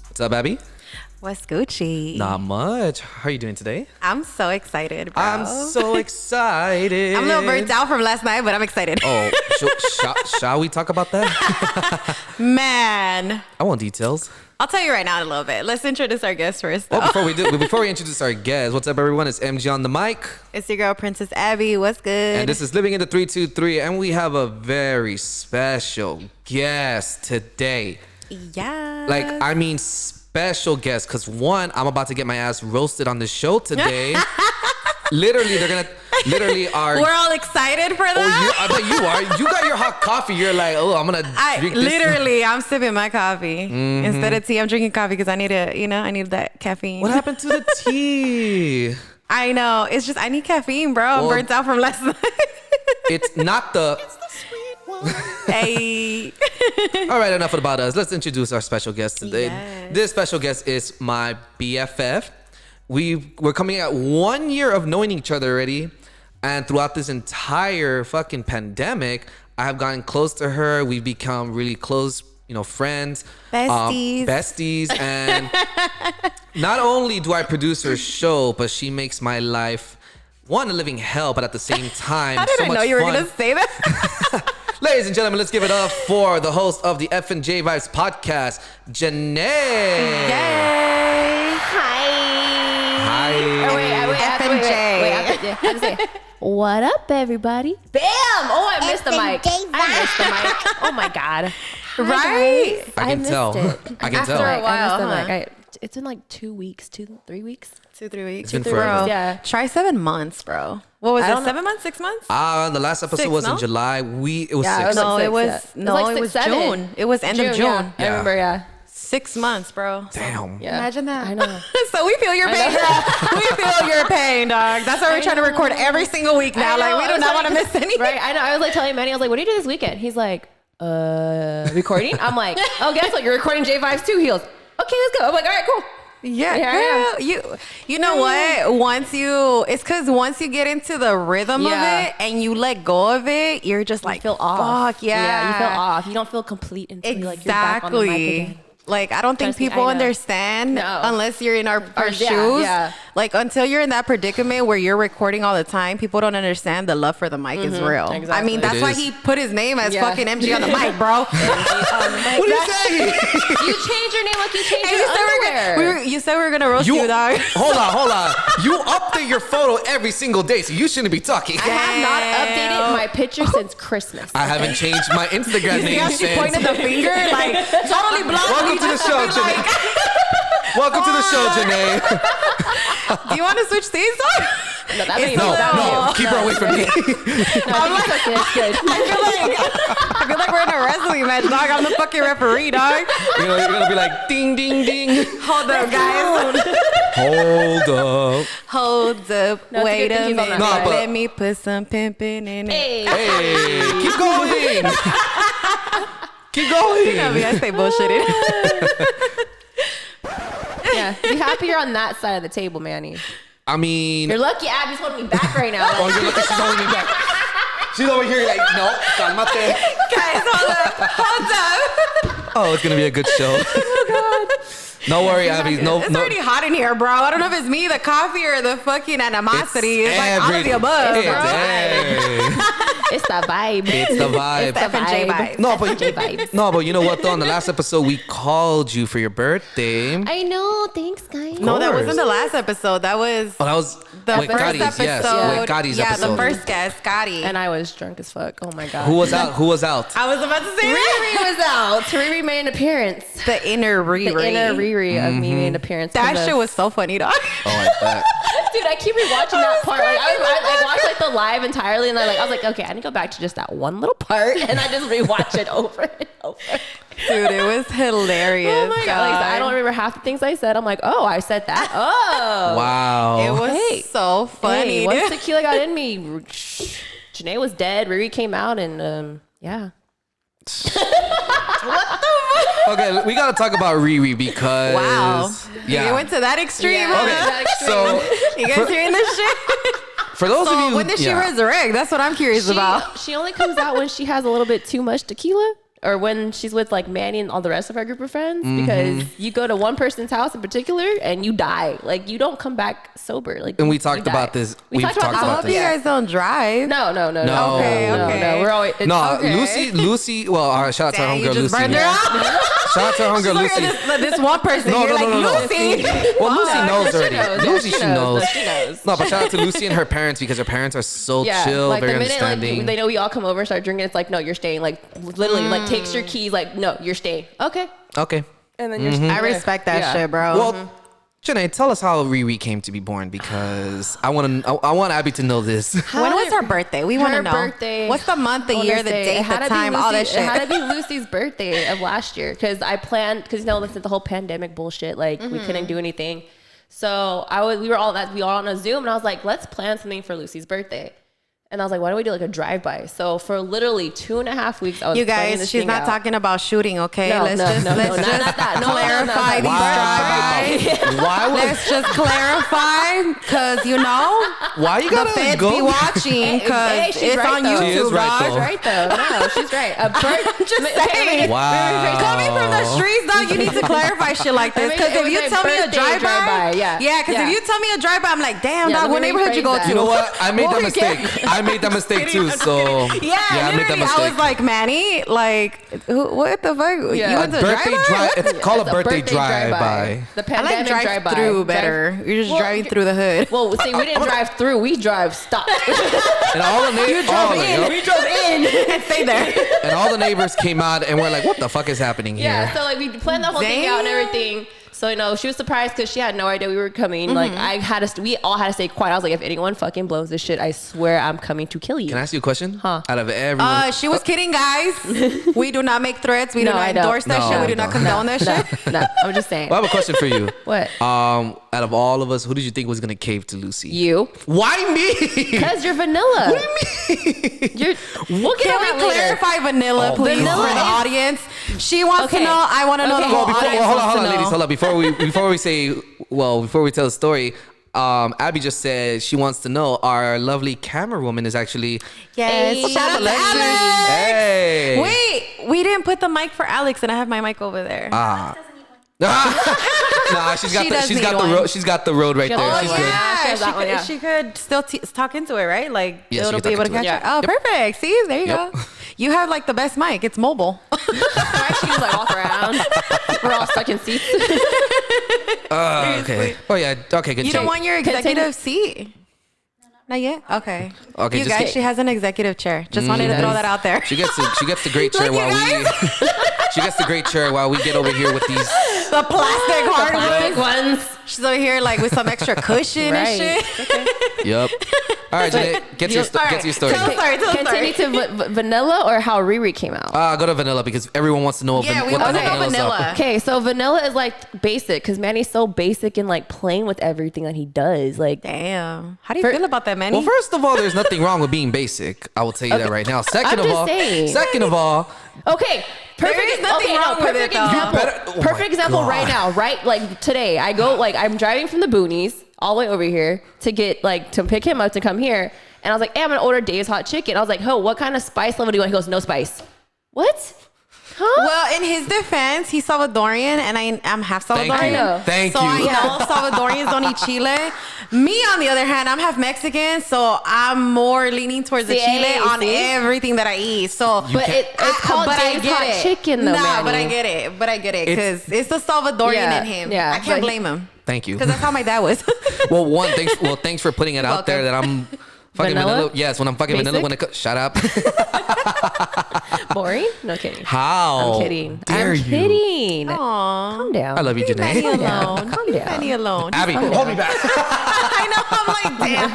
What's up, Abby? What's Gucci? Not much. How are you doing today? I'm so excited, bro. I'm so excited. I'm a little burnt out from last night, but I'm excited. Oh, shall we talk about that? Man. I want details. I'll tell you right now in a little bit. Let's introduce our guest first, though. Well, before we introduce our guest, what's up, everyone? It's MG on the mic. It's your girl, Princess Abby. What's good? And this is Living in the 323, and we have a very special guest today. Yeah. Like, I mean, special guest, because one, I'm about to get my ass roasted on the show today. Literally, our... We're all excited for that? I bet you are. You got your hot coffee. You're like, oh, I'm going to drink this. Literally, I'm sipping my coffee. Mm-hmm. Instead of tea, I'm drinking coffee because I need I need that caffeine. What happened to the tea? I know. It's just, I need caffeine, bro. I'm burnt out from last night. It's not the... It's the sweet one. Hey. All right, enough about us. Let's introduce our special guest today. Yes. This special guest is my BFF. We're coming at 1 year of knowing each other already. And throughout this entire fucking pandemic, I have gotten close to her. We've become really close, friends. Besties. And not only do I produce her show, but she makes my life, one, a living hell, but at the same time, How did so I much know you were fun. going to say that? Ladies and gentlemen, let's give it up for the host of the F&J Vibes podcast, Janae. Yay. Hi. Oh, wait, I have to say, what up, everybody? Bam! Oh, I missed the mic. I missed the mic. Oh, my God. Right? I can tell. I can After tell. a while, I missed the mic. It's been like 2 weeks, 3 weeks. 2-3 weeks. It's been forever. Bro. Yeah. Try 7 months, bro. What was it? 7 months? 6 months? The last episode 6, was in no? July. It was Yeah, 6. No, like it was six, yeah. it was 7. June. It was end of June. Yeah. I remember, yeah. 6 months, bro. Damn. Yeah. Imagine that. I know. So we feel your pain, girl. We feel your pain, dog. That's why we're trying to record every single week now. Like, we do not want to miss any. Right, I know. I was like telling Manny, I was like, what do you do this weekend? He's like, recording? I'm like, oh, guess what? You're recording J5's too. He goes, okay, let's go. I'm like, all right, cool. Yeah, Here girl, you know what? It's because once you get into the rhythm of it and you let go of it, you're just like, feel off. Fuck, yeah. You feel off. You don't feel complete until you're like, you're back on the mic again. Like, I don't think Trust me, people I know. understand unless you're in our shoes. Yeah. Like, until you're in that predicament where you're recording all the time, people don't understand the love for the mic is real. Exactly. I mean, that's why he put his name as fucking MG on the mic, bro. What are you saying? You changed your name like you changed Hey, your underwear. you said we were going to roast you, dog. Hold on. You update your photo every single day, so you shouldn't be talking. I have not updated my picture since Christmas. I haven't changed my Instagram name She since. pointed the finger, like, totally blocked. Welcome to the show, Janae. Welcome to the show, Janae. Do you want to switch seats, dog? No, that It's made No, keep her away from me. it's good. I feel like we're in a wrestling match, dog. I'm the fucking referee, dog. You're gonna be like, ding, ding, ding. Hold up, guys. Hold up. Hold up. No, it's Wait good a that he's on minute. that side. Let me put some pimping in it. Hey. Hey, keep going. Keep going. I mean, I stay bullshitting. Yeah, be happy you're on that side of the table, Manny. I mean, You're lucky Abby's holding me back right now. oh, you're lucky she's holding me back. She's over here like, no, calmate. Guys, hold up. Hold up. Oh, it's gonna be a good show. Oh, God. No worry, Abby. It's already hot in here, bro. I don't know if it's me, the coffee, or the fucking animosity. It's like all of the above, Hey, bro. dang. It's the vibe. It's the vibe. It's the F&J vibes. No, but you know what though? On the last episode, we called you for your birthday. I know. Thanks, guys. No, that course. wasn't the last episode. That was Oh, that was the with first Cotty's, episode. yes, with Cotty's yeah, episode. the first guest, Scotty. And I was drunk as fuck. Oh my God. Who was out? Who was out? I was about to say that. Riri was out. Riri made an appearance. The inner Riri. The inner Riri of me made an appearance. That because shit was so funny, dog. Oh, I bet. Dude, I keep rewatching that part. Like, I watched like the live entirely, and I was like, okay, I need to go back to just that one little part, and I just rewatch it over and over. Dude, it was hilarious. Oh my god! Like, I don't remember half the things I said. I'm like, oh, I said that. Oh, Wow. It was so funny. Hey, once tequila got in me, Janae was dead. Riri came out, and yeah. Okay, we gotta talk about Riri because Wow. yeah. You went to that extreme. Yeah. Okay, That extreme. so You guys hearing this shit? for those of you, So when did she resurrect? That's what I'm curious about. She only comes out when she has a little bit too much tequila. Or when she's with like Manny and all the rest of her group of friends, because you go to one person's house in particular and you die. Like you don't come back sober. Like And we you talked die. about this. We've talked I about hope this. you guys don't drive. No. Okay. We're always No, Okay. Lucy. Well, shout out to our Dang, you homegirl just Lucy. burned her out. Shout out to our homegirl Look Lucy. at this one person. No, You're no, like, no, no. Lucy. Well, Lucy knows she already. knows. Lucy, Yeah, she knows. No, she knows. No, but shout out to Lucy and her parents because her parents are so chill, like very the minute understanding. like they know we all come over and start drinking, it's like, no, you're staying. Like literally, like takes your keys. Like, no, you're staying. Okay, Okay. and then you're. I respect that shit, bro. Well, Janae, tell us how Riri came to be born because I want Abby to know this. when was her birthday? We want to Her know. birthday. What's the month, the I year, wanna the say, date, it had the to be time, all that Lucy- shit? It had to be Lucy's birthday of last year because I planned because the whole pandemic bullshit. Like we couldn't do anything, so we were all on a Zoom and I was like, let's plan something for Lucy's birthday. And I was like, why don't we do like a drive-by? So for literally 2.5 weeks, I was You planning guys, this she's thing not out. talking about shooting, okay? No, let's no, just no, let's no, just not that. No, no, no, clarify no. these drive-bys. Why would Let's just clarify, because you know why you the gotta feds go? be watching, because she's it's right, on though. She is YouTube, right, dog. though. She's right though. No, she's right. I'm just saying. Wow. Coming from the streets, dog, you need to clarify shit like this. I mean, Because it if was you my tell me a birthday drive-by, drive-by, yeah. because Yeah. if you tell me a drive-by, I'm like, damn, Yeah, dog, let what me neighborhood you rephrase go that. to? You know what? I made that Well, mistake. I made that mistake too. So Yeah, I made that literally, mistake. I was like, Manny, like, what the fuck? Yeah. You A went to a birthday drive-by? drive. It's called It's a birthday The drive-by. I pandemic like drive-by. drive-through better. You're just driving through the hood. Well, see, we didn't drive through. We drive stop. And all the neighbors, We drove in. And stay there. and all the neighbors came out and were like, "What the fuck is happening here?" Yeah, so like we planned the whole thing out and Damn. everything. So she was surprised because she had no idea we were coming. Like we all had to stay quiet. I was like, if anyone fucking blows this shit, I swear I'm coming to kill you. Can I ask you a question? Huh. Out of everyone, She was kidding, guys. We do not make threats. We do No, not I don't. endorse that No, shit. We I do not don't. condone that shit. No, I'm just saying. well, I have a question for you. What? Out of all of us, who did you think was gonna cave to Lucy? You. Why me? Because you're vanilla. What do you mean? You're, we'll get Can on we that later. clarify vanilla, please, Vanilla for the is- audience? She wants Okay. to know. I want to know Okay. the Well, whole audience hold wants on, to ladies, know. hold on. Before we tell the story, Abby just said she wants to know our lovely camera woman is actually. Yes. Hey, Shout out to Alexis. Alex. Hey. Wait, we didn't put the mic for Alex, and I have my mic over there. Nah, she's got She the does she's need got the one. road. She's got the road right She has there. the She's road. good. Yeah, she has she, that one, could, yeah. she could still talk into it, right? Like Yes, it'll she can be able to talk catch into it. it. Oh, perfect. See, there you Yep. go. You have like the best mic. It's mobile. Right? She was like walk around. We're all stuck in seats. Okay. Oh yeah. Okay. Good. You check. don't want your executive seat. Not yet. Okay. Okay, You just guys, get- she has an executive chair. Just wanted to throw that out there. She gets the great chair Look, while you we. She gets the great chair while we get over here with these. The plastic Plastic hardwood. ones. She's over here like with some extra cushion Right. and shit. Yep. All right, Janae, get to your story. Tell the story. Continue to vanilla or how Riri came out. Go to vanilla because everyone wants to know Yeah, we what the want to know vanilla's up. vanilla. Okay, so vanilla is like basic because Manny's so basic and like playing with everything that he does. Like, Damn. How do you For- feel about that, Manny? Well, first of all, there's nothing wrong with being basic. I will tell you that right now. Second I'm of just all, saying. There okay, perfect. is nothing wrong with perfect it, though. example. You better- oh my perfect example God. right now. Right, like today, I go like I'm driving from the boonies all the way over here to get like to pick him up to come here, and I was like, hey, I'm gonna order Dave's hot chicken. I was like, oh, what kind of spice level do you want? He goes, no spice. What? Huh? well, in his defense, he's Salvadorian, and I'm half Thank Salvadorian. you. know. Thank so you. I know Salvadorians don't eat chile. Me, on the other hand, I'm half Mexican, so I'm more leaning towards the See, chile on see? everything that I eat. So, But it's called Dave's hot chicken, though. Nah, but I Manny. get it. Because it's the Salvadorian Yeah, in him. yeah, I can't but- blame him. Thank you. Because that's how my dad was. Well, thanks for putting it out there that I'm fucking Vanilla? vanilla. Yes, when I'm fucking vanilla, Basic? when it shut up. Boring? No kidding. How? I'm kidding. Dare I'm you? kidding. Aww. Calm down. I love you, Leave Manny Janae. alone. Calm Leave down. Manny alone. Abby, hold me back. I know. I'm like, damn.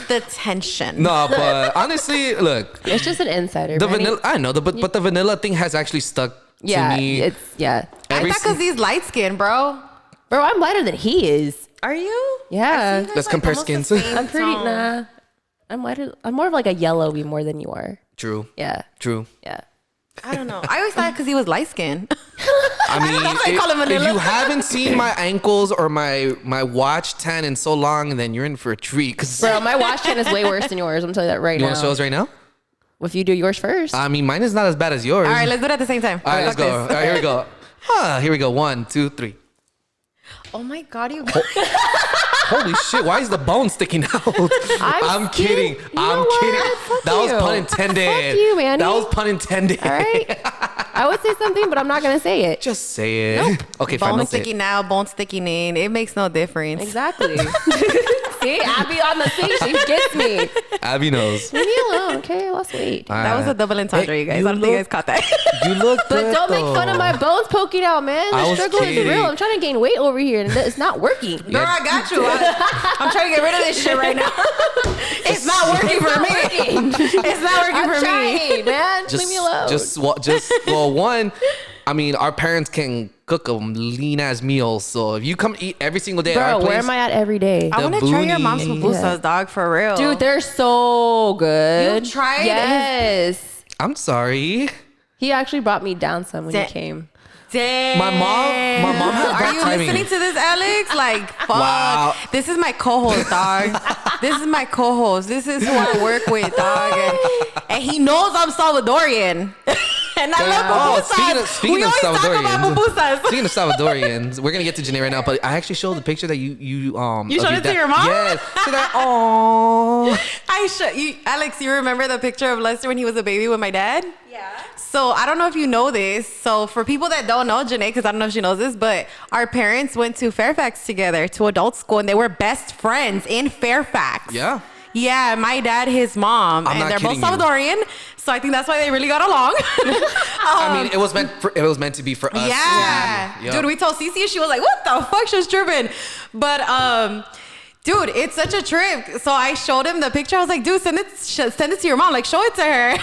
The tension. No, but honestly, look, It's just an insider. the Manny. vanilla. I know but the vanilla thing has actually stuck Yeah, me, it's I every thought because he's light skinned, bro. bro. I'm lighter than he is. Are you? Yeah. Let's compare skins. I'm pretty nah. I'm lighter. I'm more of like a yellowy more than you are. True. Yeah. True. Yeah. I don't know. I always thought because he was light skinned. I mean, call him if Manila. you haven't seen my ankles or my watch tan in so long, then you're in for a treat. Bro, my watch tan is way worse than yours. I'm telling you that right You now. want to show us right now? If you do yours first. I mean, mine is not as bad as yours. All right, let's do it at the same time. All right, let's Fuck go. All this. right, here we go. Here we go. 1, 2, 3. Oh my God, you. Holy shit! Why is the bone sticking out? I'm kidding. You I'm know what? kidding. Fuck That was you. pun intended. Fuck you, Manny. That was pun intended. All right. I would say something, but I'm not gonna say it. Just say it. Okay, fine. Bone Don't say sticking it. now, bone sticking in. It makes no difference. Exactly. See, Abby on the thing, she gets me. Abby knows. Leave me alone, okay? I lost weight. That was a double entendre, Hey, you guys. you I don't think you guys look- caught that. You look But good, don't make fun of though. my bones poking out, man. I The was struggle is kidding. real. I'm trying to gain weight over here, and it's not working. Girl, I got you. I'm trying to get rid of this shit right now. It's not working for me. It's not working I'm for me. trying, man. Leave me alone. Well, one, I mean, our parents can cook a lean ass meal. So if you come eat every single day at our Bro, place, where am I at every day? I want to try your mom's boonies. pupusas, dog, for real. Dude, they're so good. You tried? Yes. I'm sorry. He actually brought me down some when he Da- came. Damn. My mom had Are bad you timing. listening to this, Alex? Like, fuck. Wow. This is my co-host, dog. This is my co-host. This is who I work with, dog. And he knows I'm Salvadorian. And I love pupusas. Speaking We of always talk about pupusas. Speaking of Salvadorians, we're gonna get to Janae right now, but I actually showed the picture that you of showed it to your mom? Yes. She's like, oh. I should you, Alex. You remember the picture of Lester when he was a baby with my dad? Yeah. So I don't know if you know this. So for people that don't know Janae, because I don't know if she knows this, but our parents went to Fairfax together to adult school, and they were best friends in Fairfax. Yeah. Yeah, my dad, his mom, I'm and not they're both kidding you. Salvadorian. So I think that's why they really got along. I mean, it was meant to be for us. Yeah. Yep. Dude, we told Cece, she was like, what the fuck? She was tripping. But, dude, it's such a trip. So I showed him the picture. I was like, dude, send it to your mom. Like, show it to her.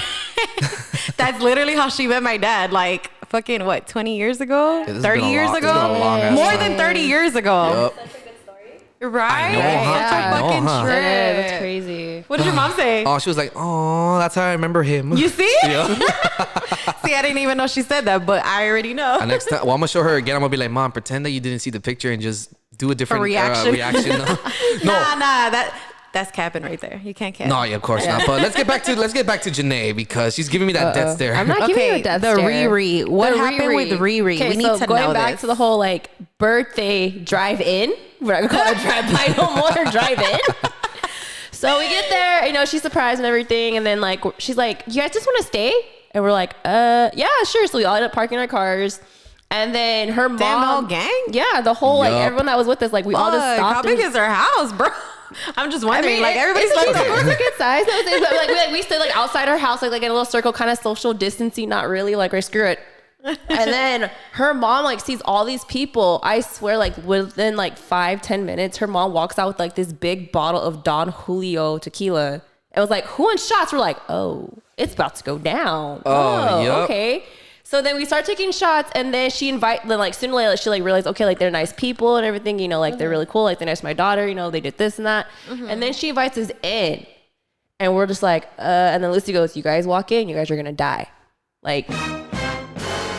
That's literally how she met my dad. Like, fucking, what, 20 years ago? Yeah, this has 30 been a years long- ago? this has been a long-ass More time. than 30 years ago. Yup. Such a good story. Right? I know, huh? Such a I know, fucking huh? trip. Yeah, that's crazy. What did your mom say? Oh, she was like, oh, that's how I remember him. You see? Yeah. See, I didn't even know she said that, but I already know. And next time, well, I'm gonna show her again. I'm gonna be like, Mom, pretend that you didn't see the picture and just do a different reaction. reaction. No, Nah, that's capping right there. You can't cap. no, yeah, of course not. But let's get back to Janae because she's giving me that death stare. I'm not giving you a death the stare. Riri. What The happened with Riri? Okay, We need so to going know back this. to the whole like birthday drive-in. We're not gonna call it drive-by no more. Drive-in. So we get there, you know, she's surprised and everything, and then like she's like, "You guys just want to stay?" And we're like, yeah, sure." So we all end up parking our cars. And then her mom, the whole gang? yeah, the whole like Yup. everyone that was with us, like we all just Fuck, stopped. how big is her house, bro? I'm just wondering. like everybody's it's like, a good size. No, it's we stood like outside her house, like in a little circle, kind of social distancing, not really. Like, right, screw it. And then her mom like sees all these people. I swear, like within like 5-10 minutes, her mom walks out with like this big bottle of Don Julio tequila. It was like, who wants shots? We're like, oh, it's about to go down. Oh, yup. Okay. So then we start taking shots, and then then like sooner or later she like realized, okay, like they're nice people and everything, you know, like they're really cool, like they're nice to my daughter, you know, they did this and that. And then she invites us in, and we're just like, and then Lucy goes, "You guys walk in, you guys are gonna die, like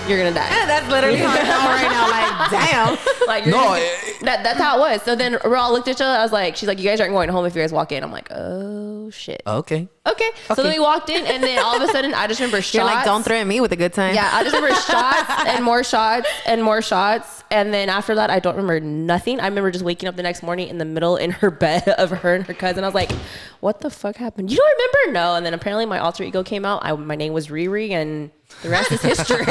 you're gonna die." that's literally how I feel right now. Like, damn. Like, you're No, that's how it was. So then we all looked at each other. I was like, she's like, "You guys aren't going home if you guys walk in." I'm like, oh shit. Okay. Okay. So then we walked in, and then all of a sudden I just remember shots. You're like, don't threaten me with a good time. Yeah, I just remember shots and more shots and more shots. And then after that, I don't remember nothing. I remember just waking up the next morning in the middle in her bed of her and her cousin. I was like, what the fuck happened? You don't remember? No. And then apparently my alter ego came out. My name was Riri, and the rest is history,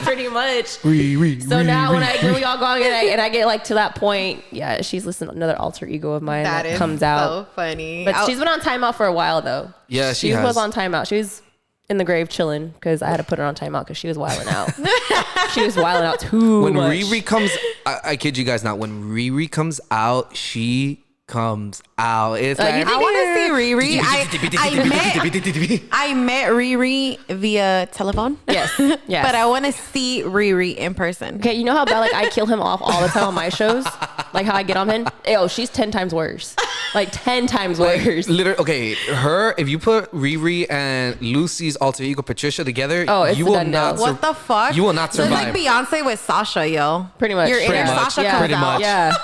pretty much. So now when we all go on and I get like to that point, yeah, she's listening to another alter ego of mine that is comes out. so funny. But she's been on timeout for a while though. Yeah, she was has. on timeout. She was in the grave chilling because I had to put her on timeout because she was wilding out. She was wilding out too When much. Riri comes, I kid you guys not. When Riri comes out, she comes out. It's you like think I want to see Riri. I met Riri via telephone. Yes. Yes. But I want to see Riri in person. Okay, you know how bad like I kill him off all the time on my shows? Like how I get on him? Yo, she's 10 times worse. Like 10 times worse. literally, okay, her, if you put Riri and Lucy's alter ego Patricia together, Oh, it's you a will done not deal. What the fuck? You will not So it's survive. like Beyonce with Sasha, yo. Pretty much. Your Pretty inner much. Sasha Yeah. comes Pretty out. much. Yeah.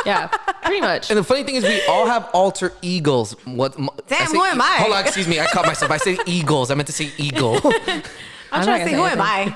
Yeah. Pretty much. And the funny thing is, we all have alter egos. Damn, who am I? Hold on, excuse me. I caught myself. I said eagles. I meant to say eagle. I'm trying to see, who am I?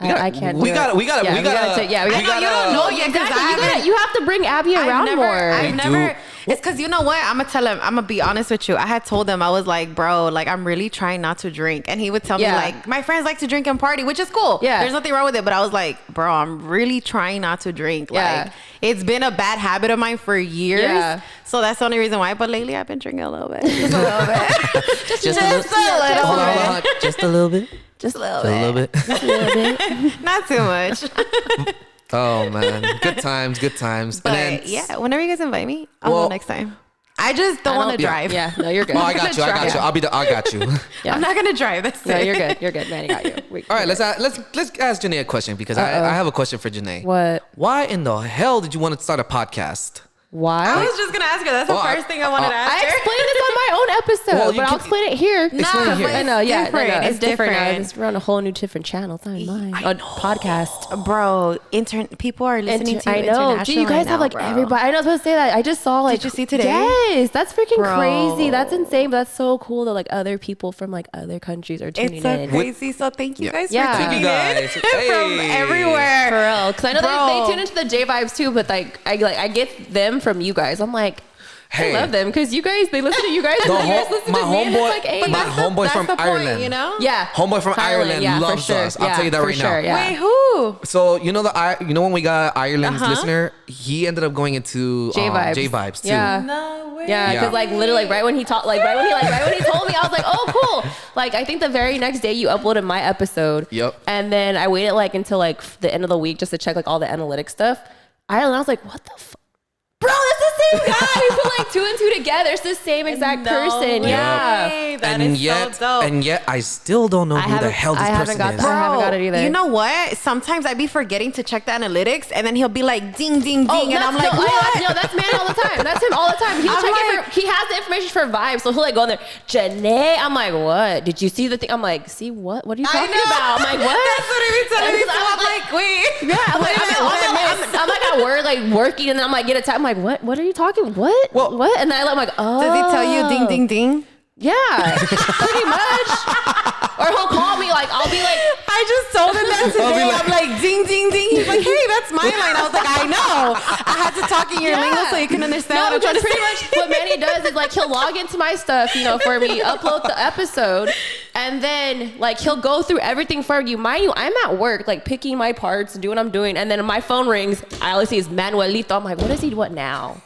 I can't. we do gotta- it. we gotta- Yeah, we gotta- take- yeah, we we gotta. You don't know yet because Exactly. You have to bring Abby around more. I've We never. do. It's because you know what? I'm gonna tell him. I'm gonna be honest with you. I had told him I was like, bro, like I'm really trying not to drink, and he would tell me Yeah. like, my friends like to drink and party, which is cool. Yeah. there's nothing wrong with it. But I was like, bro, I'm really trying not to drink. Yeah. Like it's been a bad habit of mine for years. Yeah. So that's the only reason why. But lately I've been drinking a little bit, just a little bit, Just a just little- a little Hold on, bit. hold on. Just a little bit. Just a little Just a bit. little bit. Not too much. Oh man, good times, good times. But and then, yeah, whenever you guys invite me, I'll Well- go next time. I just don't I want to don't- drive. Yeah. No, you're good. Oh, I got you. I got you. I got you. Yeah. I'm not gonna drive. That's No, it. you're good. You're good. Man, I got you. All right, let's ask Janae a question because I have a question for Janae. What? Why in the hell did you want to start a podcast? Why? I was just gonna ask her. That's the Well, first thing I wanted to I ask her. explained this on my own episode, Well, you but I'll can- explain it here. Explain it here. but I know, it's yeah, different. no, It's different. Now. It's around a whole new different channel. It's not mine. A podcast. Bro, people are listening to you I know. internationally Do you guys have now, like bro. everybody? I know I was supposed to say that. I just saw like. Did you see today? Yes, that's freaking Bro. crazy. That's insane. But that's so cool that like other people from like other countries are tuning It's so in. crazy. So thank you guys Yeah. for Thank tuning you guys. in from Hey. everywhere. For real, because I know Bro. they tune into the J vibes too, but like I get them from you guys. I'm like, Hey. I love them because you guys they listen to you guys. And The you guys whole- listen my to me. And it's homeboy- like, hey, my homeboy That's from the point, Ireland. you know? yeah, Homeboy from Ireland yeah, for loves sure. us. I'll Yeah, tell you that for right sure, now. Yeah. Wait, who? So you know when we got Ireland's Uh-huh. listener, he ended up going into J vibes. J vibes too. Yeah. No way. Yeah, because Yeah. like literally like right when he talked, like right when he told me, I was like, oh cool. Like I think the very next day you uploaded my episode. Yep. And then I waited like until like the end of the week just to check like all the analytic stuff. I was like, what the fuck? Bro, that's the same guy. We put like 2 and 2 together. It's the same exact No person. way. Yeah. That and is yet, so dope. and yet, I still don't know who the hell this I haven't person got is. that. I haven't got it either. You know what? Sometimes I be forgetting to check the analytics, and then he'll be like, ding, ding, ding, and I'm like, what? No, that's Manny all the time. That's him all the time. He'll I'm check it like- for, he has the information for vibes, so he'll like go in there, Janae. I'm like, what? Did you see the thing? I'm like, see what? What are you I talking know. about? I'm like, what? That's what he be telling me. And So I I'm was like, wait. Yeah, I'm like, I'm like at work, like working, and then I'm like, get a time. I'm like, what? What are you talking? What? Well- what? And then I'm like, oh. Does he tell you ding, ding, ding? Yeah, pretty much. Or he'll call me, like, I'll be like, I just told him that today. like- I'm like, ding, ding, ding. He's like, hey, that's my line. I was like, I know. I had to talk in your lingo so you can understand No, what I'm trying because to pretty say. much what Manny does is like he'll log into my stuff, you know, for me, upload the episode, and then like he'll go through everything for you. Mind you, I'm at work, like picking my parts, doing what I'm doing, and then my phone rings. I always see is Manuelito. I'm like, what is he? What now?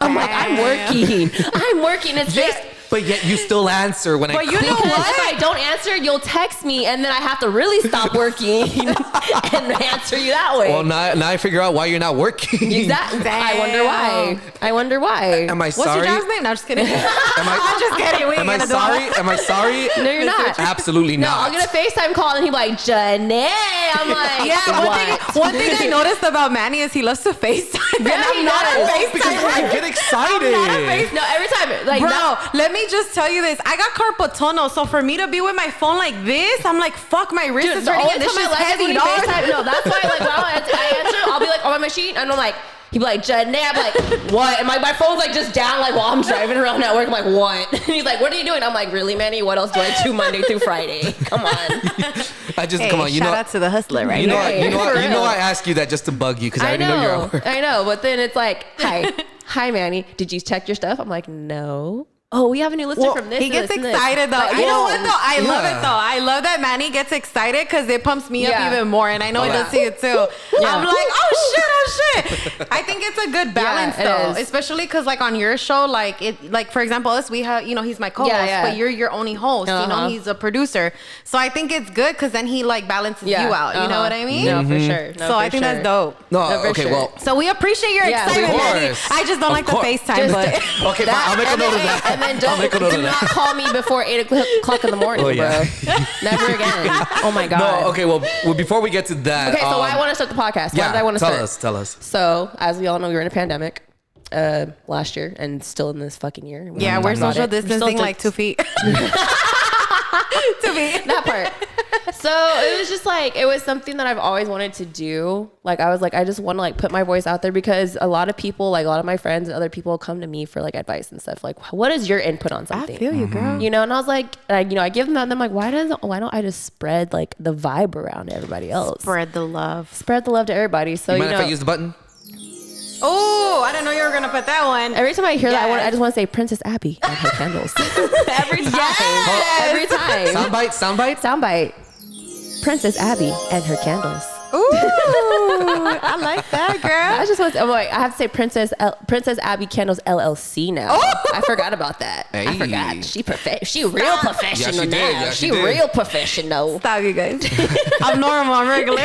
I'm like, I'm working. I'm working. It's just. But yet you still answer when I But you call. know Because what? if I don't answer, you'll text me, and then I have to really stop working and answer you that way. Well, now I figure out why you're not working. Exactly. I wonder why. I wonder why. Am I What's sorry? your job's name? No, I'm just kidding. I'm just kidding. We ain't Am I gonna do all sorry? that. Am I sorry? No, you're not. Absolutely No, not. I'll get a FaceTime call and he'll be like, Janae. I'm like, Yeah, what? one thing I noticed about Manny is he loves to FaceTime. Yeah, and I'm he not a does. FaceTime. because I get excited. I'm not a face- No, every time. Like, Bro, that- let me just tell you this. I got carpal tunnel, so for me to be with my phone like this, I'm like, fuck, my wrist dude, is the hurting only and this time I shit's like is when heavy, he dog. FaceTime. No, that's why, like, when I answer, I'll be like on my machine, and I'm like, he'd be like, Janae. I'm like, what? And my phone's like just down, like, while I'm driving around at work. I'm like, what? And he's like, what are you doing? I'm like, really, Manny? What else do I do Monday through Friday? Come on. I just Hey, come on. You shout know. out to the hustler right You know, here. For you know, real. I ask you that just to bug you because I already know you're at work. I know, but then it's like, hi, Manny, did you check your stuff? I'm like, no. oh, we have a new listener from this. He and gets this and this. excited though. Like, You know what though? I love Yeah. it though. I love that Manny gets excited because it pumps me up Yeah. even more, and I know he does see it too. I'm like, oh shit. I think it's a good balance it though, is. especially because like on your show, like for example, us, we have, he's my co-host, but you're your only host. He's a producer, so I think it's good because then he like balances you out. You know what I mean? No, for sure. No, So I think that's dope. No, No, for okay, sure. well. So we appreciate your Yeah, excitement, of Manny. course. I just don't like the course. FaceTime, but Okay, fine. I'll make a note of that. And then I'll make a note do of not that. call me before 8:00 in the morning, Oh, yeah. bro. Never again. Oh my God. No, okay, well, before we get to that. Okay, so why I want to start the podcast. Why did I want to start? Tell us. So, as we all know, we were in a pandemic last year and still in this fucking year. yeah, we're Talking about social it. We're still distancing like 2 feet. 2 feet. that part. So it was just like, it was something that I've always wanted to do. Like, I was like, I just want to like put my voice out there because a lot of people, like a lot of my friends and other people come to me for like advice and stuff. Like, what is your input on something? I feel you, girl. You know, and I was like, I give them that and I'm like, why don't I just spread like the vibe around to everybody else? Spread the love. Spread the love to everybody. So, You mind if I use the button? Oh, I didn't know you were gonna put that one. every time I hear that, I Yes. just want to say Princess Abby and her candles. Every time. Every time. Soundbite? Soundbite. Princess Abby and her candles. Ooh, I like that, girl. I just want to, I'm like, I have to say Princess Abby Candles LLC now. I forgot about that. I Hey. forgot. She real professional she did. now. Yeah, she she did. real professional. Stop, you guys. I'm normal. I'm regular.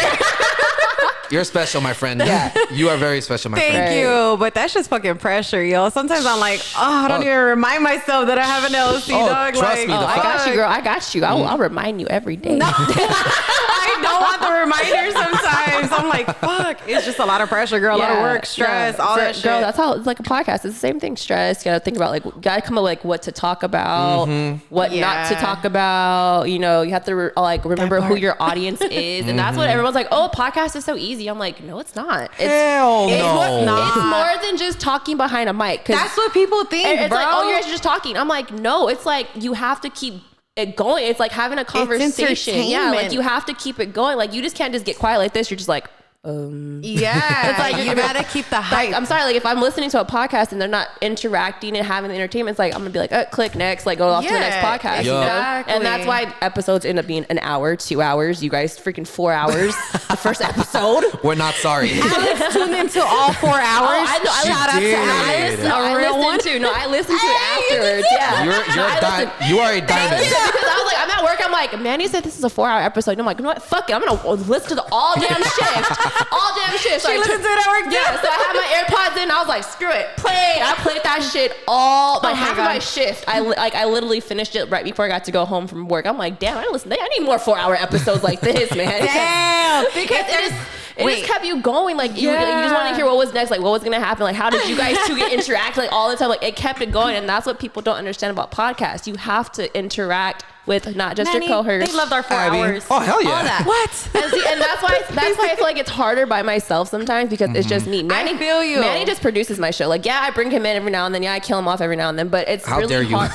You're special, my friend. Yeah. You are very special, my friend. Thank you, but that's just fucking pressure, yo. Sometimes I'm like, I don't even remind myself that I have an LLC, dog. trust like, me, the I fuck? got you, girl. I got you. I'll remind you every day. I don't want the reminder sometimes. I'm like, fuck. It's just a lot of pressure, girl. A lot of work, stress, all that shit. Girl, that's how it's like a podcast. It's the same thing. Stress. You gotta think about gotta come up with like what to talk about, what not to Yeah. talk about. You know, you have to remember who part. your audience is, and that's what everyone's like. Oh, a podcast is so easy. I'm like, no, it's not. It's Hell it's no. not. It's more than just talking behind a mic. 'Cause That's what people think, it's bro. like, oh, you guys are just talking. I'm like, no, it's like you have to keep it going. It's like having a conversation. Yeah, like entertainment. you have to keep it going. Like you just can't just get quiet like this. You're just like, Yeah. It's like you gotta keep the hype. like, I'm sorry, like if I'm listening to a podcast and they're not interacting and having the entertainment, it's like I'm gonna be like, click next, like go off to the next Yeah, podcast. Yup. You know? exactly. And that's why episodes end up being an hour, 2 hours. You guys freaking 4 hours the first episode. We're not sorry. Alex tuned into all 4 hours. I know. Shout out did. to Alex. No, I A real listened one. to. No, I listened to it Hey, afterwards. Yeah. You are a diamond. Because I was like, I'm at work. I'm like, Manny said this is a 4-hour episode. And I'm like, you know what? Fuck it. I'm gonna listen to the all damn shift. All damn shift. So She I listened to it at work too. Yeah. So I had my AirPods in. I was like, screw it. Play. I played that shit all like Oh my half of God. my shift. I literally finished it right before I got to go home from work. I'm like, damn. I need more 4-hour episodes like this, man. Damn. Because it Wait. just kept you going. Like you just want to hear what was next, like what was gonna happen, like how did you guys two get interact, like all the time. Like it kept it going, and that's what people don't understand about podcasts. You have to interact with not just Manny, your cohorts. They loved our 4 Abby. hours. Oh, hell yeah. All that. What? And that's why I feel like it's harder by myself sometimes because it's just me. Manny, feel you. Manny just produces my show. Like, yeah, I bring him in every now and then. Yeah, I kill him off every now and then. But it's How really dare you. hard.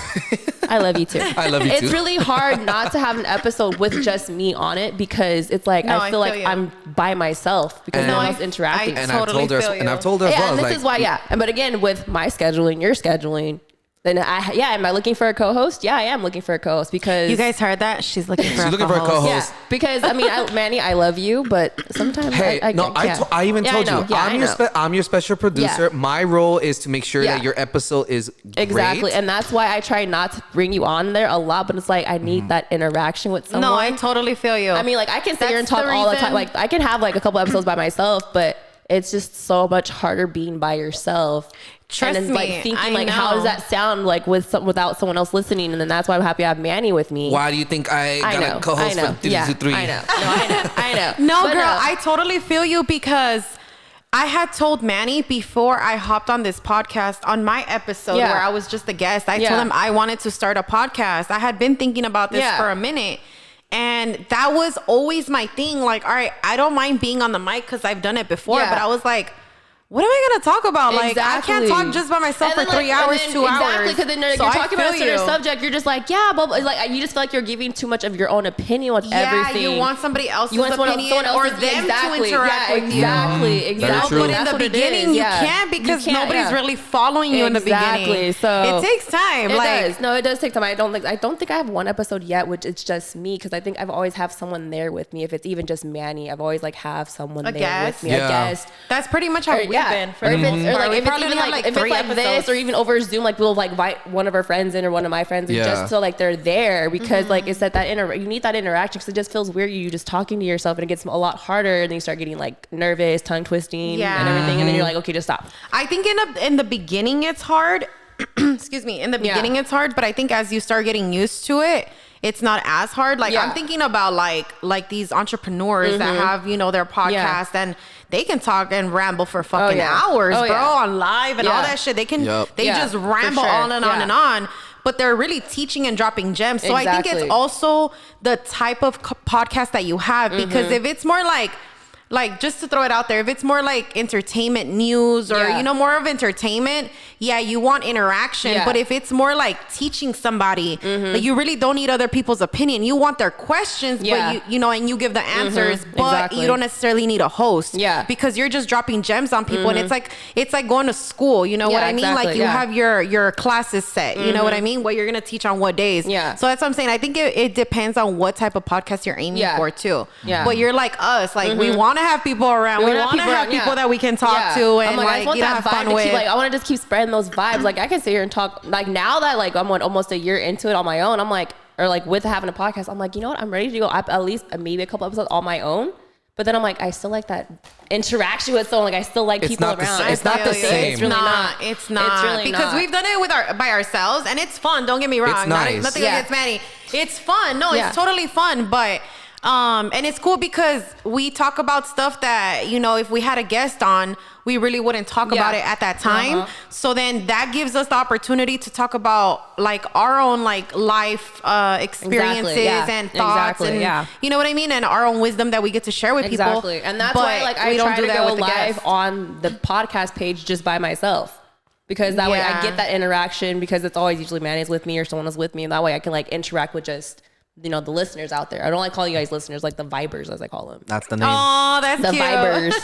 I love you too. I love you It's too. really hard not to have an episode with just me on it because it's like No, I I feel feel like you. I'm by myself because And- no No, one's interacting. And Totally I've told her, feel you. and I've told her as Yeah, well. and this like, is why, yeah. But again, with my scheduling, your scheduling, then am I looking for a co-host? Yeah, I am looking for a co-host because You guys heard that? She's looking for She's looking for a co-host. yeah, because I mean, Manny, I love you, but sometimes Hey, I even told you, I'm your special producer. Yeah. My role is to make sure Yeah. that your episode is Exactly, great. and that's why I try not to bring you on there a lot. But it's like I need that interaction with someone. No, I totally feel you. I mean, like I can sit here and That's talk the all the reason- time. Like I can have like a couple episodes by myself, but it's just so much harder being by yourself. Trust and then, like me, thinking I like how know. does that sound like without someone else listening? And then that's why I'm happy I have Manny with me. Why do you think I got know, a co-host I know. for 3 Yeah, to 3? I know. No, I know. No, But girl, I totally feel you because I had told Manny before I hopped on this podcast on my episode Yeah. where I was just a guest. I Yeah. told him I wanted to start a podcast. I had been thinking about this Yeah. for a minute. And that was always my thing. Like, all right, I don't mind being on the mic because I've done it before. Yeah. But I was like, what am I gonna talk about? Like, I can't Exactly. talk just by myself for 3 hours, 2 hours. Exactly, because then you're So I talking about a feel certain you. subject. You're just like, yeah, but like you just feel like you're giving too much of your own opinion with everything. You want somebody else's You want opinion or them exactly. to interact Yeah, with you. exactly, exactly. true. But in That's the what it beginning, is. you Yeah. can't because You can't, nobody's yeah. really following you in the Exactly. beginning. So it takes time. It like, does. No, it does take time. I don't think I have one episode yet, which it's just me, because I think I've always have someone there with me. If it's even just Manny, I've always like have someone A there guest? with me. Yeah. A guest. That's pretty much how we've been for or the if most it's, or part. like We if it's probably even have, like if it's 3 like this, episodes. or even over Zoom, like we'll like invite one of our friends in or one of my friends, and Yeah. just so like they're there, because like it's that you need that interaction, because it just feels weird you just talking to yourself, and it gets a lot harder, and then you start getting like nervous, tongue twisting, Yeah. and everything, and then you're like, okay, just stop. I think in the beginning it's hard. Excuse me. In the beginning it's hard, but I think as you start getting used to it, it's not as hard. Like I'm thinking about like these entrepreneurs that have, you know, their podcast and they can talk and ramble for fucking hours, bro, on live and all that shit. They can they just ramble on and on and on. But they're really teaching and dropping gems. So I think it's also the type of podcast that you have, because if it's more like just to throw it out there, if it's more like entertainment news or you know, more of entertainment, you want interaction. But if it's more like teaching somebody, like, you really don't need other people's opinion. You want their questions, but you know, and you give the answers, but you don't necessarily need a host, because you're just dropping gems on people. And it's like going to school, you know what I mean? Like you have your classes set, you know what I mean? What you're gonna teach on what days. So that's what I'm saying. I think it depends on what type of podcast you're aiming for too. But you're like us, like we want to have people around. We want to have people that we can talk to and like, like, I want you know, that have fun vibe to with. keep, like, I want to just keep spreading those vibes. Like I can sit here and talk. Like now that like I'm almost a year into it on my own, I'm like, or like with having a podcast, I'm like, you know what? I'm ready to go up at least maybe a couple episodes on my own. But then I'm like, I still like that interaction with someone. Like I still like people around. It's not the same. It's really not. It's not. It's really because not. we've done it by ourselves, and it's fun. Don't get me wrong. It's nice. Nothing against Manny. It's fun. No, it's totally fun. But and it's cool because we talk about stuff that, you know, if we had a guest on, we really wouldn't talk about it at that time. So then that gives us the opportunity to talk about like our own like life experiences and thoughts and you know what I mean, and our own wisdom that we get to share with people. And that's why like I try to go live on the podcast page just by myself. Because that way I get that interaction, because it's always usually Manny's with me or someone is with me, and that way I can like interact with just, you know, the listeners out there. I don't like calling you guys listeners, like the vibers, as I call them. That's the name. Oh, that's the cute.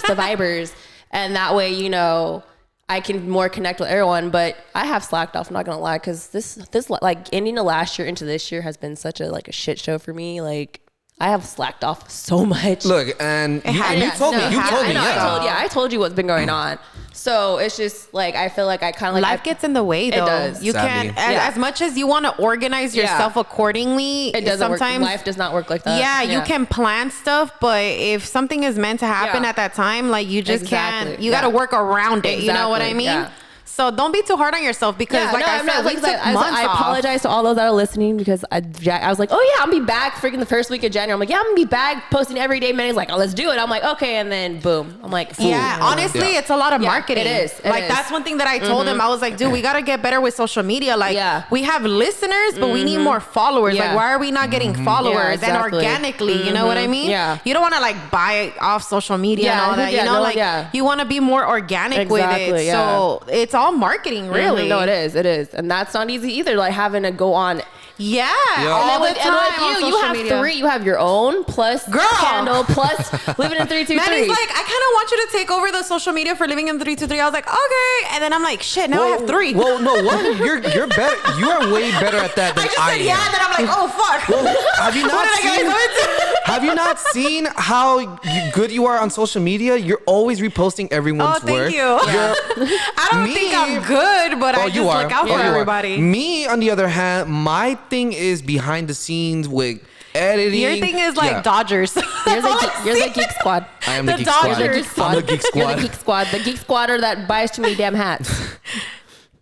the vibers. And that way, you know, I can more connect with everyone. But I have slacked off, I'm not gonna lie, because this like ending of last year into this year has been such a shit show for me. Like I have slacked off so much. Look, and you told me. I told you what's been going on. So it's just like I feel like I kind of like life gets in the way though. It does. You Sadly. can't as much as you want to organize yourself accordingly. It doesn't sometimes work. Life does not work like that. You can plan stuff, but if something is meant to happen at that time, like you just can't. You got to work around it. You know what I mean? Yeah. So don't be too hard on yourself, because like I said, we took months I off. apologize to all those that are listening, because I was like, oh yeah, I'm gonna be back freaking the first week of January. I'm like, yeah, I'm gonna be back posting every day. Manny's like, oh, let's do it. I'm like, okay, and then boom. I'm like, honestly, it's a lot of marketing. It is. Like that's one thing that I told him. I was like, dude, we gotta get better with social media. Like we have listeners, but we need more followers. Like why are we not getting followers and organically? You know what I mean? Yeah. You don't want to like buy off social media and all that. You know, you want to be more organic with it. Yeah. So it's all marketing, really. No, it is, and that's not easy either. Like having to go on. All the time on you have media. 3. You have your own plus Candle plus living in 323. Manny's like, I kind of want you to take over the social media for living in 323. I was like, okay, and then I'm like, shit, now I have 3. Well, no, you're better. You are way better at that than I just said am. and then I'm like, oh fuck. Well, have you not What did I seen? go into? Have you not seen how good you are on social media? You're always reposting everyone's work. Thank you. I don't think I'm good, but I just look out for everybody. Me, on the other hand, my thing is behind the scenes with editing. Your thing is like Dodgers. You're the geek squad. I am the geek Dodgers. squad. I'm the geek You're squad. the geek squad. The geek squatter that buys too many damn hats.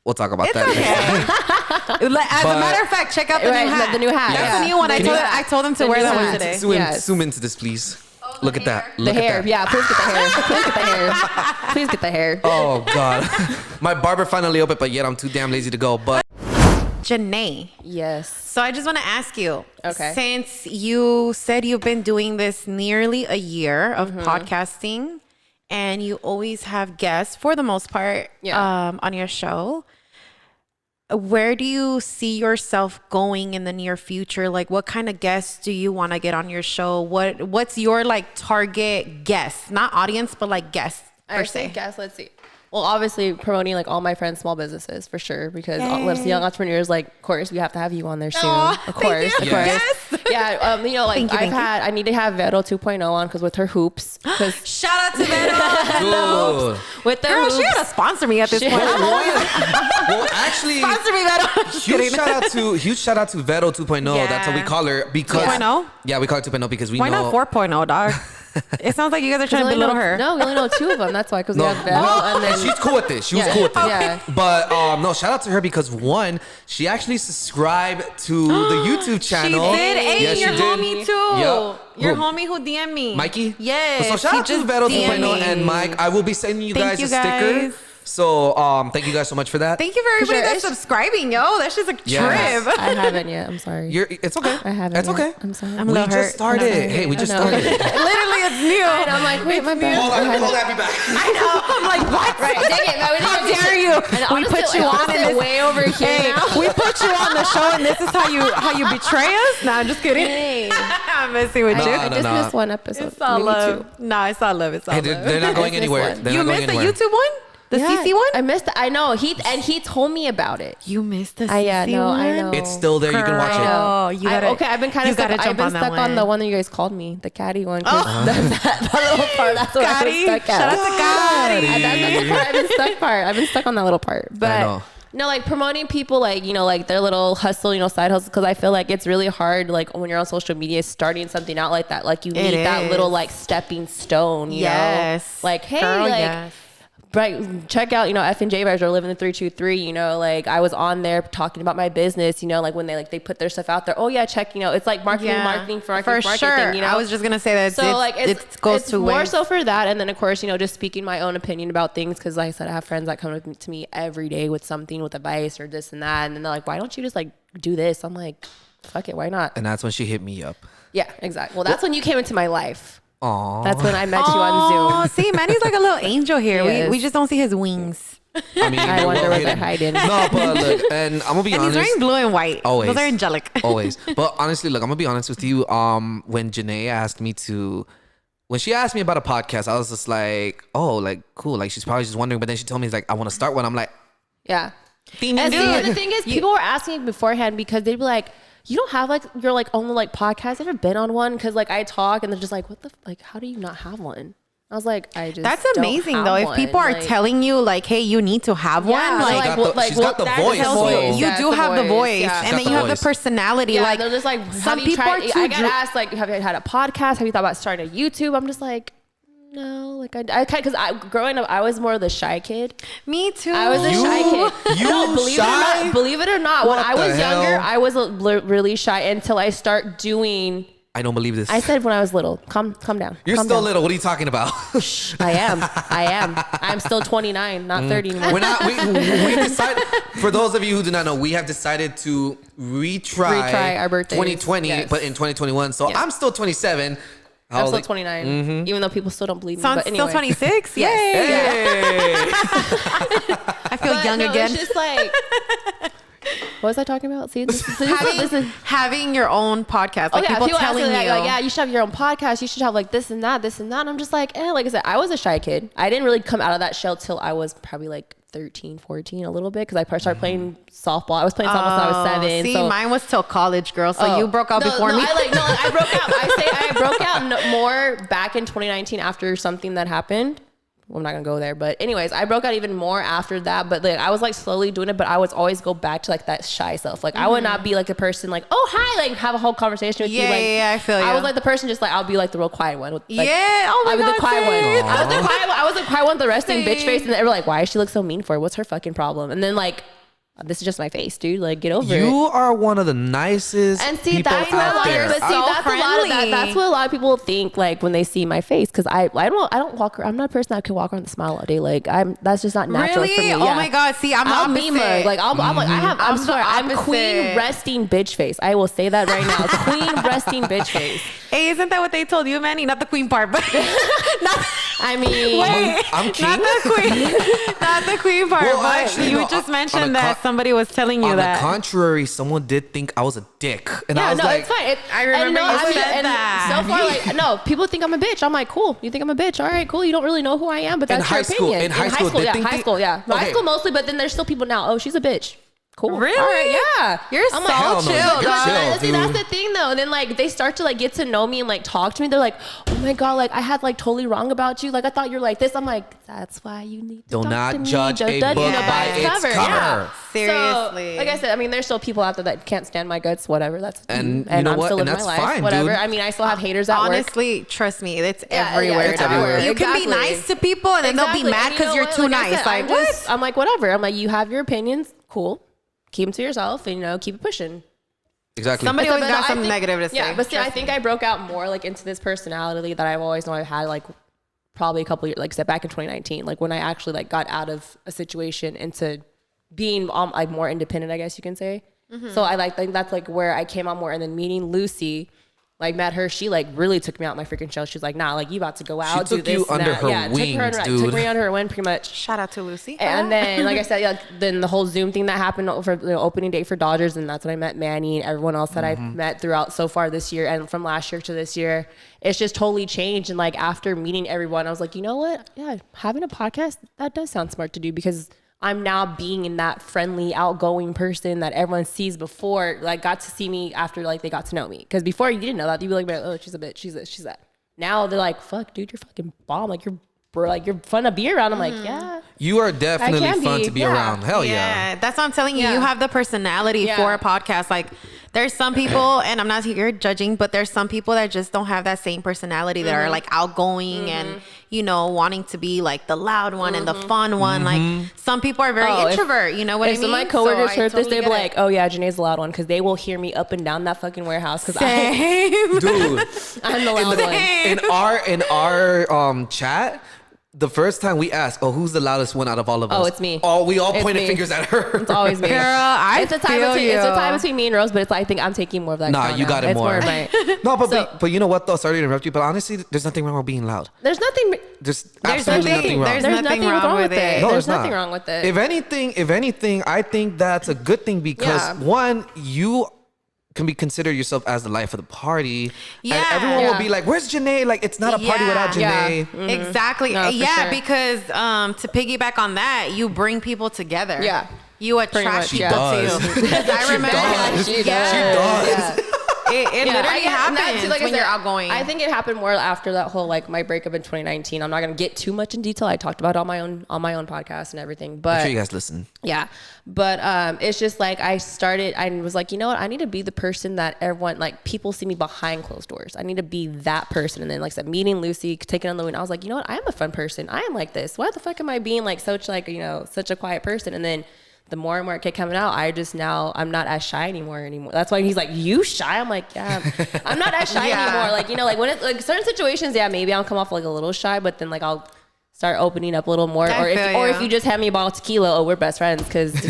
We'll talk about It's that. okay. As a matter of fact, check out the new hat. The new hat. That's the new one. I told him to wear that one today. Zoom into this, please. Look at that. The Look at hair. that. Yeah, please get the hair. Please get the hair. Please get the hair. Oh God. My barber finally opened, but yet I'm too damn lazy to go. But Janae. Yes. So I just want to ask you, Okay. since you said you've been doing this nearly a year of podcasting, and you always have guests for the most part on your show. Where do you see yourself going in the near future? Like, what kind of guests do you want to get on your show? What's your like target guest? Not audience, but like guests per se. Guests, let's see. Well, obviously promoting like all my friends' small businesses for sure, because all young entrepreneurs, like, of course, we have to have you on there soon. Of course. Yes. Yeah. You know, like I need to have Vero 2.0 on because with her hoops. Shout out to Vero. With the Girl, hoops. she gotta sponsor me at this point. Well, actually, Sponsor me, Vero. huge shout out to Vero 2.0. Yeah. That's how we call her because 2.0? Yeah, we call her 2.0 because we Why know. not 4.0, dog? It sounds like you guys are trying to belittle her. No, we only know 2 of them. That's why, because we have Vero and then she's cool with this. She was cool with it. Yeah. But no, shout out to her because one, she actually subscribed to the YouTube channel. She did. Hey, yeah, your she did. homie too. Yep. Your Who? homie who DM'd me. Mikey? Yes. So shout out to Vero 2.0 and Mike. I will be sending you guys a sticker. So thank you guys so much for that. Thank you for everybody that's subscribing, yo. That's just a Yes. trip. I haven't yet. I'm sorry. It's okay. I haven't. It's yet. okay. I'm sorry. I'm We a little hurt. just started. Hey, we just started. Literally, it's new. And I'm like, wait, my bad. Hold on, be back. I know. I'm like, what? Right, dang it, man. How dare you? We put you on in this way over here. We put you on the show, and this is how you betray us. No, I'm just kidding. Hey. I'm messing with you. I just missed one episode. It's all Maybe love. 2. No, it's all love. It's all Hey, love. they're not going I missed anywhere. one. They're You not going missed the anywhere. YouTube one? The CC one? I missed it. I know. He told me about it. You missed the CC Yeah, no, one? I know. It's still there. You can watch it. Oh, you gotta. I've been kind of stuck. I've been stuck on the one that you guys called me, the catty one. That little part. That's what I was Gotti. stuck at. Shout out to Gotti. That's the part I've been stuck on that little part. I But know. no, like promoting people, like, you know, like their little hustle, you know, side hustle. Because I feel like it's really hard, like when you're on social media, starting something out like that. Like you need that is. little like stepping stone. You know? Like, hey, Girl, like. yes. Right, check out, you know, F&J Vibes or Living the 323, you know, like I was on there talking about my business, you know, like when they put their stuff out there. Oh yeah, check, you know, it's like marketing for sure. thing, you know. I was just gonna say that. So like it goes it's two more ways. so for that, and then of course, you know, just speaking my own opinion about things, because like I said, I have friends that come to me every day with something, with advice or this and that, and then they're like, why don't you just like do this? I'm like, fuck it, why not? And that's when she hit me up. Yeah, exactly. Well, that's when you came into my life. Aww. That's when I met you on Zoom. Oh, see, Manny's like a little angel here. Yes. We just don't see his wings. I mean, I wonder what they're hiding. No, but look, and I'm gonna be And he's honest. wearing blue and white. Always. Those are angelic. Always. But honestly, look, I'm gonna be honest with you. When Janae asked me when she asked me about a podcast, I was just like, oh, like cool. Like she's probably just wondering. But then she told me like, I want to start one. I'm like, Yeah. ding, And ding. the thing is, people were asking beforehand because they'd be like, you don't have like your like own like podcast? Ever been on one? Because like I talk and they're just like, what the like? How do you not have one? I was like, I just That's don't amazing have though. If one. people are Like, telling you like, hey, you need to have one, yeah, like, she's got the that's voice, the though. you That's do the have the voice, Yeah. and got then the you have voice. the personality. Yeah, like they're just like, some have you people tried? are too. I got asked like, have you had a podcast? Have you thought about starting a YouTube? I'm just like, no, like I because growing up, I was more of the shy kid. Me too. I was a shy kid. You No, shy? Believe it or not, What when I the was younger, hell? I was really shy until I start doing. I don't believe this. I said when I was little, calm down. You're calm still down. little. What are you talking about? I am. I'm still 29, not 30 anymore. We're not. We decided. For those of you who do not know, we have decided to retry our birthdays. 2020, Yes. but in 2021. So Yes. I'm still 27. I'm still 29, even though people still don't believe me. So I'm But anyway. still 26. Yay! Hey. I feel But young no, again. It's just like, what was I talking about? See, this is Having your own podcast, like yeah, people ask me telling that, you, like, yeah, you should have your own podcast. You should have like this and that. And I'm just like, like I said, I was a shy kid. I didn't really come out of that shell till I was probably like 13, 14, a little bit, because I started playing softball. I was playing softball since I was 7. See, so mine was till college, girl. So you broke out before me. I broke out. I broke out more back in 2019 after something that happened. Well, I'm not gonna go there, but anyways, I broke out even more after that. But like, I was like slowly doing it, but I would always go back to like that shy self. Like I would not be like a person like, oh hi, like have a whole conversation with you. Like, Yeah, I feel you. I was like the person just like I'll be like the real quiet one. Like, Yeah, oh my I was God, the quiet one. same. I was the quiet one. I was the quiet one, with the resting bitch Same. face, and they were like, why does she look so mean for? What's her fucking problem? And then like, this is just my face, dude. Like, get over it. You are one of the nicest And see, people that's out what there. that's a lot of friendly. that. That's what a lot of people think like when they see my face, because I don't walk. I'm not a person that can walk around and smile all day. Like that's just not natural Really? for me. Oh Yeah. my God. See, I'm the I'll opposite. meme her. Like I'm like I'm the sorry. I'm opposite. queen resting bitch face. I will say that right now. Queen resting bitch face. Hey, isn't that what they told you, Manny? Not the queen part, but not I mean, Wait, I'm king. not the queen, not the queen part. Well, but actually, you no, just on mentioned the that somebody was telling you On that. the contrary, someone did think I was a dick, and I yeah, was no, like, it's fine. I remember you said and that. So far, like, no, people think I'm a bitch. I'm like, cool. You think I'm a bitch? All right, cool. You don't really know who I am, but In that's your high school- opinion. in high school, they yeah, think high they- school, yeah. No, Okay. high school mostly, but then there's still people now. Oh, she's a bitch. Cool. Really? All right, yeah. You're I'm so hell no, chill, you're dog. chill. See, that's dude. the thing though. And then like they start to like get to know me and like talk to me. They're like, oh my God, like I had like totally wrong about you. Like I thought you're like this. I'm like, that's why you need to Do talk not to me. judge Don't a judge book me by its cover. Yeah. Seriously. So, like I said, I mean, there's still people out there that can't stand my guts, whatever. That's And you know I'm what? still And living my that's life, fine, whatever. dude. I mean, I still have haters at work. Honestly, trust me, it's Yeah, everywhere. it's dog. everywhere. You can be Exactly. nice to people and then they'll be mad And you because know you're what? too Like I nice. said, Like what? I'm like, whatever. I'm like, you have your opinions, cool. Keep them to yourself, and you know, keep it pushing. exactly. Somebody But always got I something think- negative to say. Yeah, but see, I Trust think me. I broke out more like into this personality that I've always known I've had like probably a couple years, like I said, back in 2019, like when I actually like got out of a situation into being like more independent, I guess you can say. Mm-hmm. So I think that's like where I came out more, and then meeting Lucy. Like met her, she like really took me out my freaking shell. She was like, nah, like you about to go out, do took this you and under that. her Yeah, wings, took dude. me under her wing pretty much. Shout out to Lucy. And then, like I said, like, then the whole Zoom thing that happened for the opening day for Dodgers, and that's when I met Manny and everyone else that I've met throughout so far this year, and from last year to this year, it's just totally changed. And like after meeting everyone, I was like, you know what? Yeah, having a podcast, that does sound smart to do, because I'm now being in that friendly, outgoing person that everyone sees before, like got to see me after like they got to know me. Because before you didn't know that, you'd be like, oh, she's a bitch, she's this, she's that. Now they're like, fuck, dude, you're fucking bomb. Like you're fun to be around. I'm like, yeah. You are definitely I can fun be, to be yeah. around. Hell yeah. That's what I'm telling you. Yeah. You have the personality Yeah. for a podcast. Like, there's some people, and I'm not here judging, but there's some people that just don't have that same personality that are like outgoing and, you know, wanting to be like the loud one and the fun one. Like, some people are very introvert. You know what I If mean? some of my coworkers So I heard this, totally they'd be get like, it. oh yeah, Janae's the loud one, because they will hear me up and down that fucking warehouse, because Same. Dude, I'm the loud one. in our chat, the first time we asked, oh, who's the loudest one out of all of us? Oh, it's me. Oh, we all It's pointed me. fingers at her. It's always me. Girl, I it's a tie feel between you. it's a tie between me and Rose, but it's I think I'm taking more of that. Nah, crown you now. got it it's more. of my, No, So- but you know what though? Sorry to interrupt you, but honestly, there's nothing wrong with being loud. there's nothing. There's absolutely nothing wrong. There's nothing wrong with it. No, There's there's nothing not. wrong with it. If anything, I think that's a good thing because Yeah. one, you can be considered yourself as the life of the party. Yeah. And everyone will Yeah. be like, where's Janae? Like, it's not a party without Yeah. Janae. Exactly. No, for Yeah, sure. because to piggyback on that, you bring people together. Yeah. You Pretty attract much, people yeah. Does. too. Because I She remember does. She Yeah. does. Yeah. It Yeah, literally and happens that's- like I when said, you're outgoing. I think it happened more after that whole like my breakup in 2019. I'm not gonna get too much in detail. I talked about it on my own podcast and everything. I'm But sure you guys listen. yeah, but it's just like I was like, you know what? I need to be the person that everyone, like people see me behind closed doors. I need to be that person. And then like I said, meeting Lucy, taking on the win, I was like, you know what? I am a fun person. I am like this. Why the fuck am I being like such like, you know, such a quiet person? And then the more and more it kept coming out, I'm not as shy anymore. That's why he's like, you shy? I'm like, yeah, I'm not as shy Yeah. anymore. Like, you know, like when it's like certain situations, yeah, maybe I'll come off like a little shy, but then like I'll start opening up a little more. I feel Or you. if you just have me a bottle of tequila, oh, we're best friends, because me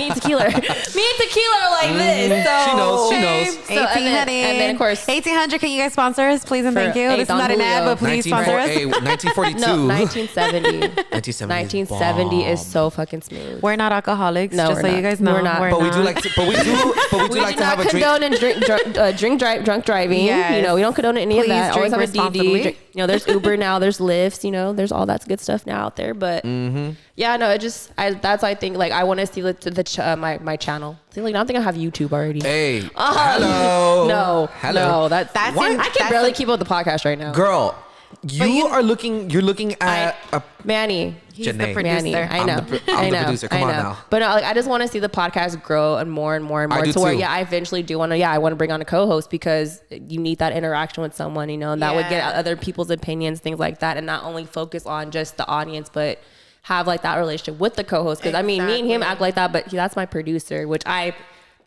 and tequila are like this. So, She knows, she knows. 1800. And then of course, 1800. Can you guys sponsor us, please and thank you? For This is not an ad, but please sponsor us. 1942. no, 1970. 1970. 1970 is so fucking smooth. We're not alcoholics. No, just we're so not. you guys know. We're not. But we do like to, but we do like to have a drink. condone and drunk driving. Yes. You know, we don't condone any of Please that. Always have drink a DD. responsibly. You know, there's Uber now, there's Lyft, you know, there's all that good stuff now out there. But yeah, no, I think like I want to see my channel. See, like, I don't think I have YouTube already. Hey, hello. No, Hello. no, that's Why? I can barely keep up with the podcast right now. Girl, you're looking at a Manny. He's the Janae. producer. Manny, I know. I'm I the know. producer. Come I on know. now. But no, like I just want to see the podcast grow and more and more and I more do to where too. I eventually do want to I want to bring on a co-host, because you need that interaction with someone, you know, and that would get Yeah. other people's opinions, things like that, and not only focus on just the audience, but have like that relationship with the co-host. Because I mean, me and him Exactly. act like that, but that's my producer, which I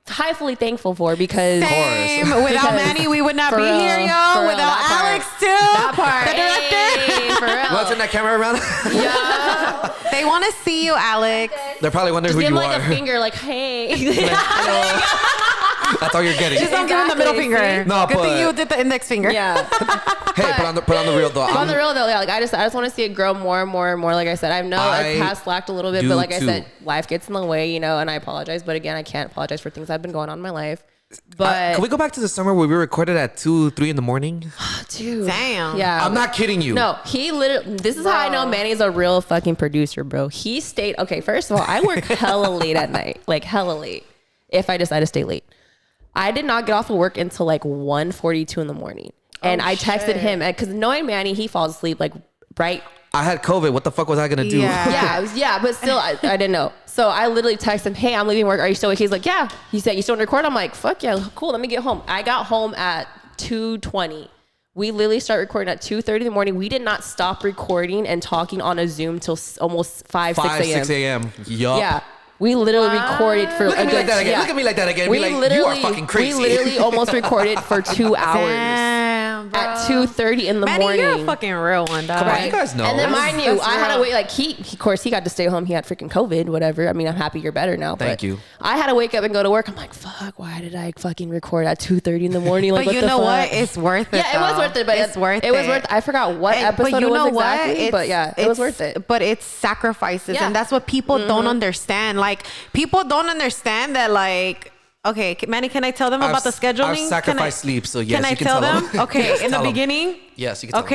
highly thankful for, because Same. course. Without Manny, we would not For be real, here, for y'all. real, Without that part. Alex, too. That part, The director. Hey, for real. Want to turn that camera around? Yeah. They want to see you, Alex. They're probably wondering Just who give you him like are. a finger, like, hey. That's all you're getting. Just don't give him the middle Exactly, finger. see? No, Good thing but- you did the index finger. Yeah. Hey, put on the real though. On the real though, yeah, like I just want to see it grow more and more and more. Like I said, I know it has slacked a little bit, do but like I too. said, life gets in the way, you know, and I apologize. But again, I can't apologize for things that have been going on in my life. But Can we go back to the summer where we recorded at 2, 3 in the morning? dude, Damn. yeah, I'm not kidding you. No, he literally. This is how I know Manny's a real fucking producer, bro. He stayed. Okay, first of all, I work hella late at night, like hella late. If I decide to stay late, I did not get off of work until like 1:42 in the morning, and I texted him because knowing Manny, he falls asleep like right. I had COVID. What the fuck was I gonna do? Yeah, but still, I didn't know. So I literally texted him, "Hey, I'm leaving work. Are you still awake?" He's like, "Yeah." He said, "You still on record?" I'm like, "Fuck yeah, cool. Let me get home." I got home at 2:20. We literally start recording at 2:30 in the morning. We did not stop recording and talking on a Zoom till almost 5, 6 a.m. Yup. Yeah. We literally recorded for Look at me like that again. yeah. Look at me like that again. We Be like, you literally, are fucking crazy. We literally almost recorded for 2 hours Damn, bro. at 2:30 in the Manny, morning. you're a fucking real one, dog. Come on, you guys know. And then mind you, That's I had to real. wait. Like of course, he got to stay home. He had freaking COVID, whatever. I mean, I'm happy you're better now. Thank but you. I had to wake up and go to work. I'm like, fuck, why did I fucking record at 2:30 in the morning? Like, But you know what? fuck? It's worth it. Yeah, it was though. worth it. But it's worth it. It was worth. I forgot what episode but you it was know exactly. what? But yeah, it was worth it. But it's sacrifices, Yeah. and that's what people don't understand. Like people don't understand that. Like, okay, Manny, can I tell them about the scheduling? I've sacrificed sleep, so yes, can I you can tell tell them? them. Okay, Yes, in the tell them. beginning. Yes, you can tell them.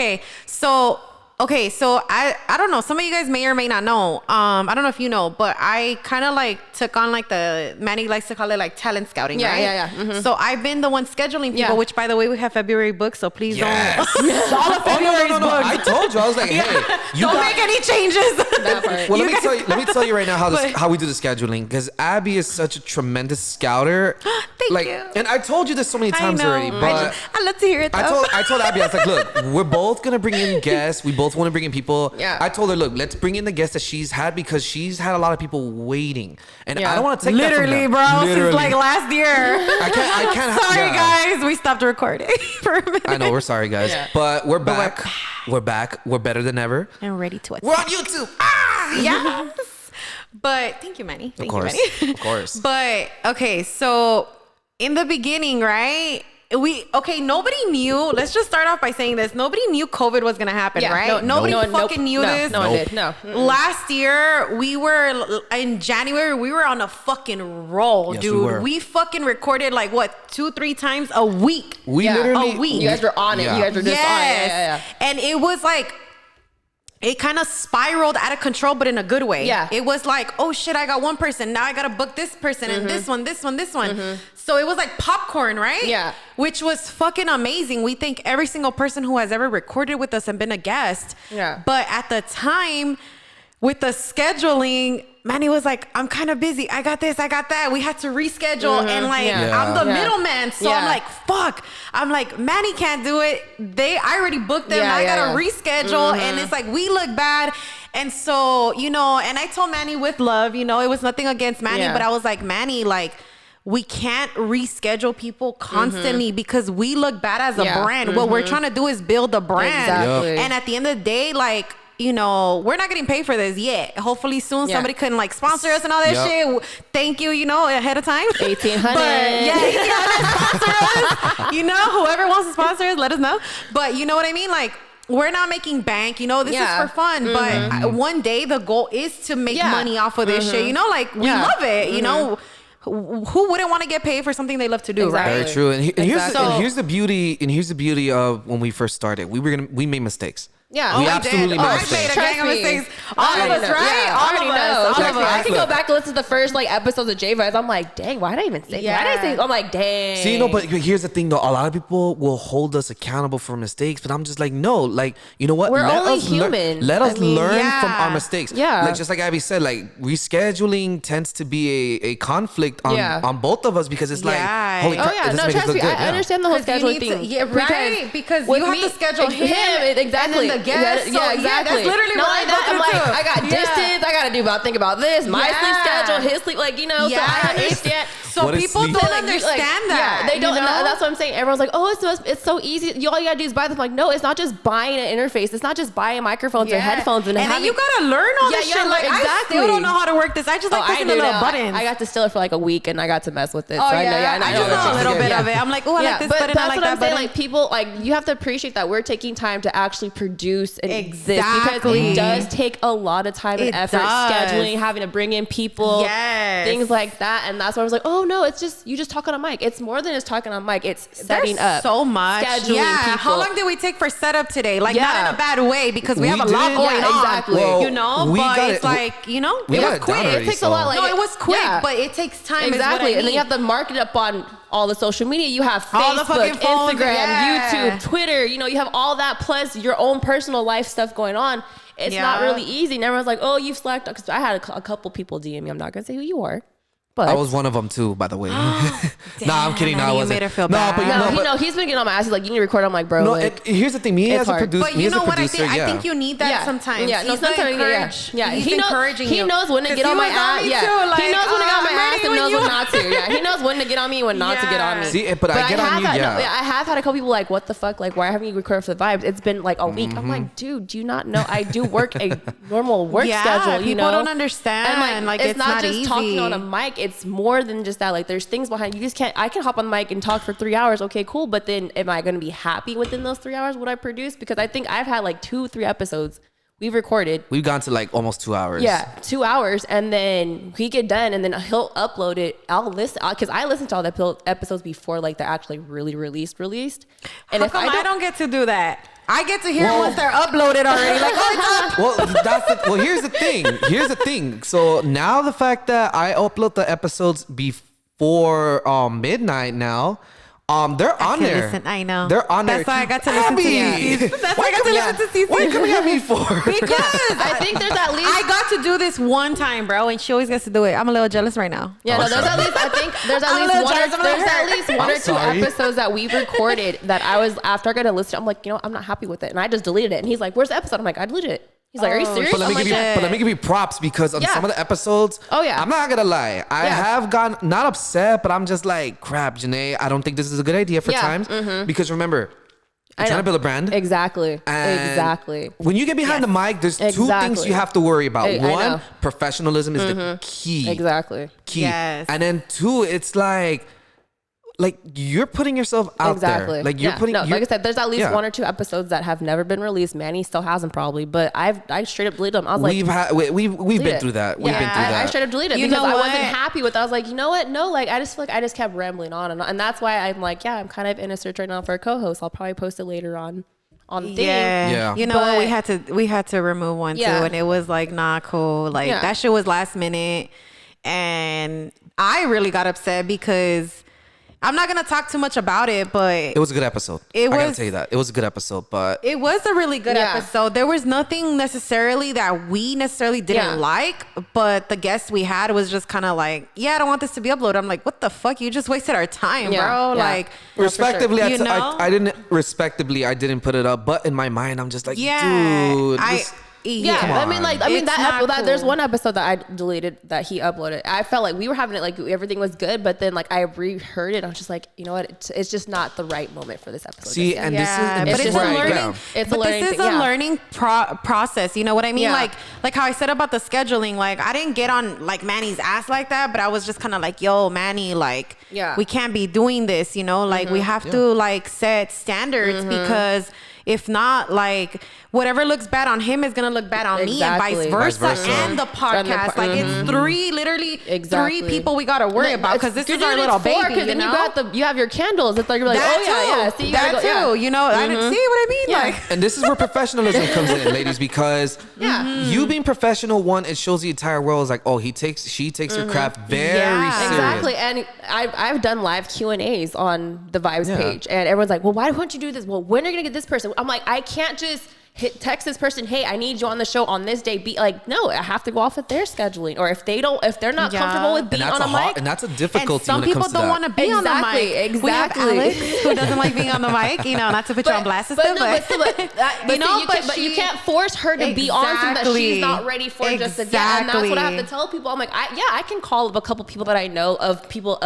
Okay, so I don't know. Some of you guys may or may not know. I don't know if you know, but I kind of like took on like the Manny likes to call it like talent scouting, Yeah, right? yeah. Mm-hmm. So I've been the one scheduling people, Yeah. which by the way we have February books, so please Yes. don't. All of Oh, February's no. books. I told you. I was like, hey, you don't got- make any changes. That part. Well, You let me tell you right now But- how we do the scheduling, because Abby is such a tremendous scouter. Thank you. And I told you this so many times I know. already, but I love to hear it though. I told Abby, I was like, look, we're both gonna bring in guests. We both want to bring in people. Yeah. I told her, look, let's bring in the guests that she's had because she's had a lot of people waiting, and Yeah. I don't want to take Literally, that from bro, them. since Literally. like last year. I can't. Sorry, yeah. guys, we stopped recording for a minute. I know we're sorry, guys, Yeah. but we're back. We're back. We're better than ever. And ready to attack. We're on YouTube. Ah! Yes. But thank you, Manny. Thank course, you, Manny. of course. But okay, so in the beginning, right? Nobody knew. Let's just start off by saying this. Nobody knew COVID was gonna happen, Yeah, right? Nobody fucking knew this. No one Nope. did. No. Last year, we were in January. We were on a fucking roll, Yes, we dude. were. We fucking recorded like what 2-3 times a week. We Yeah. literally. A week. You guys were on it. Yeah. You guys were just on it. Yeah. And it was like, it kind of spiraled out of control, but in a good way. Yeah. It was like, oh shit, I got one person. Now I got to book this person and this one. So it was like popcorn, right? Yeah. Which was fucking amazing. We thank every single person who has ever recorded with us and been a guest. Yeah. But at the time, with the scheduling, Manny was like, I'm kind of busy. I got this, I got that. We had to reschedule. And like, Yeah. I'm the Yeah. middleman. So I'm Yeah. like, fuck. I'm like, Manny can't do it. I already booked them. Yeah, I yeah, got to yeah. reschedule. And it's like, we look bad. And so, and I told Manny with love, it was nothing against Manny, Yeah. but I was like, Manny, like, we can't reschedule people constantly because we look bad as a Yeah. brand. What we're trying to do is build a brand. Exactly. Yep. And at the end of the day, like, we're not getting paid for this yet. Hopefully soon Yeah. somebody can like sponsor us and all that Yep. shit. Thank you, ahead of time. 1,800. But yeah, 1,800 sponsor us. Whoever wants to sponsor us, let us know. But you know what I mean? Like, we're not making bank, this Yeah. is for fun. But one day the goal is to make Yeah. money off of this shit. Like, we Yeah. love it, Who wouldn't want to get paid for something they love to do, Exactly. right? Very true. And Exactly. here's the beauty. And here's the beauty of when we first started. We made mistakes. Yeah. We we absolutely did. made I mistakes. made a gang of Trust me. mistakes. All I of already us, know. right? Yeah, All I already of us. know. All of Trust me, I us. can go back and listen to the first episodes of J Vibes. I'm like, dang, why did I even say? Why did I say? I'm like, dang. See, but here's the thing though. A lot of people will hold us accountable for mistakes, but I'm just like, no, like, you know what? We're Let only us learn- human. let us I mean, learn yeah. from our mistakes. Yeah. Like just like Abby said, like rescheduling tends to be a conflict on both of us because it's like, Yeah. holy Oh crap, yeah, it doesn't no, make us trust look me. good. I Yeah. understand the whole 'Cause you scheduling need to- thing. yeah, right, because with you have me- to schedule him, exactly. and then the guest. Yeah, So, yeah, exactly. that's literally Not what only I go that, I'm through like, too. I got Yeah. distance. I got to think about this. My sleep Yeah. schedule, his sleep. Like, so Yeah, I it's- understand. So What is people sleep? don't Like, understand that. Yeah, they don't. You know? And that's what I'm saying. Everyone's like, oh, it's so easy. All you gotta do is buy them. Like, no, it's not just buying an interface. It's not just buying microphones or headphones and then having. you gotta learn all this you shit. gotta Like, learn- I still don't know how to work this. I just like pressing the little buttons. I got to steal it for like a week and I got to mess with it. Oh so yeah, I just know a little bit of it. I'm like, oh, I like this but button. that's I like what I'm that saying. button. Like people, like you have to appreciate that we're taking time to actually produce and exist because Exactly. it does take a lot of time and It effort, does. scheduling, having to bring in people, Yes. things like that. And that's why I was like, oh no, it's just you just talk on a mic. It's more than just talking on mic. It's setting There's up so much. scheduling Yeah. people. How long did we take for setup today? Like Yeah. not in a bad way because we We have a lot did. going Yeah, on. exactly. Well, you know, we but got it's it. like, you know, We it got was it done quick. already, It takes a lot. Like No, it was quick, yeah. but it takes time. Exactly, Is what I and then mean. you have to market it up on all the social media. You have All the Facebook, fucking phones, Instagram, yeah. YouTube, Twitter. You know, you have all that plus your own personal life stuff going on. It's not Yeah. really easy. And everyone's like, "Oh, you've slacked." Because I had a couple people DM me. I'm not gonna say who you are, but I was one of them too, by the way. Nah, I'm kidding. Damn, No, I you wasn't. made her feel no, bad. but No, no, but, he's been getting on my ass. He's like, "You need to record." I'm like, "Bro, no. like, Here's the thing. Me it's as a hard. producer, But me you as a know what? producer, I think you need that sometimes. Yeah, no, He's the sometimes, encourage. yeah. He's He encouraging you. He knows when to 'Cause get on he my was on ass. me Yeah, too, like, he knows when to get on my I'm ass ready and when knows you when are. not to. Yeah, he knows when to get on me and when not to get on me. See, but I get on you, have yeah. I have had a couple people like, "What the fuck? Like, why haven't you recorded for the vibes?" It's been like a week. I'm like, dude, do you not know? I do work a normal work schedule. You people know, don't understand. And like it's not just easy. talking on a mic. It's more than just that. Like, there's things behind. You just can't. I can hop on the mic and talk for 3 hours. Okay, cool. But then, am I going to be happy within those 3 hours? What I produce? Because I think I've had like 2-3 episodes we've recorded. We've gone to like almost 2 hours. Yeah, 2 hours, and then we get done, and then he'll upload it. I'll listen because I listen to all the episodes before like they're actually really released. And How come I don't get to do that? I get to hear it once they're uploaded already. Like, oh, it's up. Well, here's the thing. Here's the thing. So now the fact that I upload the episodes before midnight now, they're on can there. listen, I know. They're on That's there. why I got to listen to you. That's why I got to listen to Cece. Why are you coming at me for? Because I think there's at least. I got to do this one time, bro, and she always gets to do it. I'm a little jealous right now. Yeah, no, there's at least. I think there's at I'm a least little one. jealous, I'm a little There's at hurt. least one I'm or two sorry. episodes that we've recorded that I was after I got to listen. I'm like, you know, I'm not happy with it, and I just deleted it. And he's like, "Where's the episode?" I'm like, "I deleted it." He's like, "Are you serious?" But let me I'm like, give you, "Yeah." but let me give you props because on Yeah. some of the episodes, Oh, yeah. I'm not gonna lie, I Yeah. have gotten not upset, but I'm just like, crap, Janae, I don't think this is a good idea for Yeah, times because remember, I'm I trying know. to build a brand. Exactly. And Exactly. When you get behind the mic, there's two things Exactly. you have to worry about. I know. One, professionalism is the key. Exactly. Key. Yes. And then two, it's like you're putting yourself out Exactly. there. Like you're Yeah. putting. No, you're- like I said, there's at least yeah. 1 or 2 episodes that have never been released. Manny still hasn't probably, but I straight up deleted them. I was like, we've been delete through it. that. We've Yeah, been through I that. straight up deleted it You because know I what? wasn't happy with it. I was like, you know what? No, like I just feel like I just kept rambling on, and that's why I'm like, yeah, I'm kind of in a search right now for a co-host. I'll probably post it later on the thing. Yeah. You know what? But- We had to remove one Yeah. too, and it was like not cool. Like Yeah. that shit was last minute, and I really got upset because I'm not gonna talk too much about it, but It was a good episode. It I gotta was- tell you that. It was a good episode, but it was a really good Yeah. episode. There was nothing necessarily that we necessarily didn't Yeah. like, but the guest we had was just kind of like, yeah, I don't want this to be uploaded. I'm like, what the fuck? You just wasted our time, Yeah. bro. Yeah. Like, No, for respectively, sure. You know? I didn't put it up, but in my mind, I'm just like, yeah, dude, Yeah, Come I mean, on. like, It's not that there's cool. one episode that I deleted that he uploaded. I felt like we were having it like everything was good, but then like I reheard it. And I was just like, you know what? It's just not the right moment for this episode. See, just and yet. this is and but this it's is a where I learning. go. It's a but learning this is thing, a yeah. learning process. You know what I mean? Yeah. Like how I said about the scheduling. Like I didn't get on like Manny's ass like that, but I was just kind of like, yo, Manny, like Yeah. we can't be doing this. You know, like we have to like set standards because if not, like whatever looks bad on him is gonna look bad on me, and Exactly. vice versa, Vice versa. and the podcast. Like it's literally Exactly. three people we gotta worry about because this is our little baby. Because then you know? you got you have your candles. It's like you're like, that See, you that gotta too. go, yeah. You know, I didn't see what I mean. Yeah. Like. And this is where professionalism comes in, ladies, because Yeah. you being professional, one, it shows the entire world is like, oh, she takes her craft very Yeah. serious. Exactly, and I've done live Q&As on the Vibes Yeah. page, and everyone's like, "Well, why don't you do this? Well, when are you gonna get this person?" I'm like, I can't just text this person, hey, I need you on the show on this day. Be like, no, I have to go off of their scheduling. Or if they're not comfortable with being on a mic. And that's a difficulty. Some when it people comes to don't that. want to be on the mic. Exactly. We have Alex, who doesn't like being on the mic. You know, not to put you on blast and stuff, but you can't force her to be on something that she's not ready for just to get. And that's what I have to tell people. I'm like, I can call up a couple people that I know of people,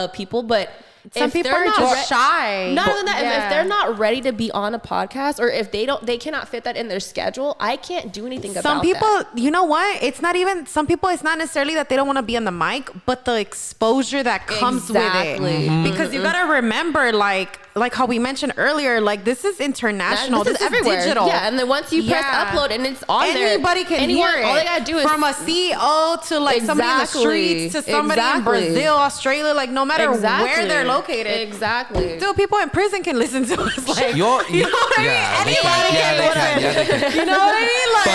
but some people are just shy. Not even that. If they're not ready to be on a podcast, or if they cannot fit that in their schedule, I can't do anything about that. Some people, you know what? It's not even, some people, it's not necessarily that they don't want to be on the mic, but the exposure that comes with it. Because you got to remember, like how we mentioned earlier, like this is international. This is everywhere. Digital. Yeah, and then once you press upload and it's on there, anybody can hear it. All they gotta do is from a CEO to like somebody in the streets to somebody in Brazil, Australia, like no matter where they're located. Exactly. Dude, people in prison can listen to us. Like, you know what I mean? Anybody can listen. You know what I mean? Like,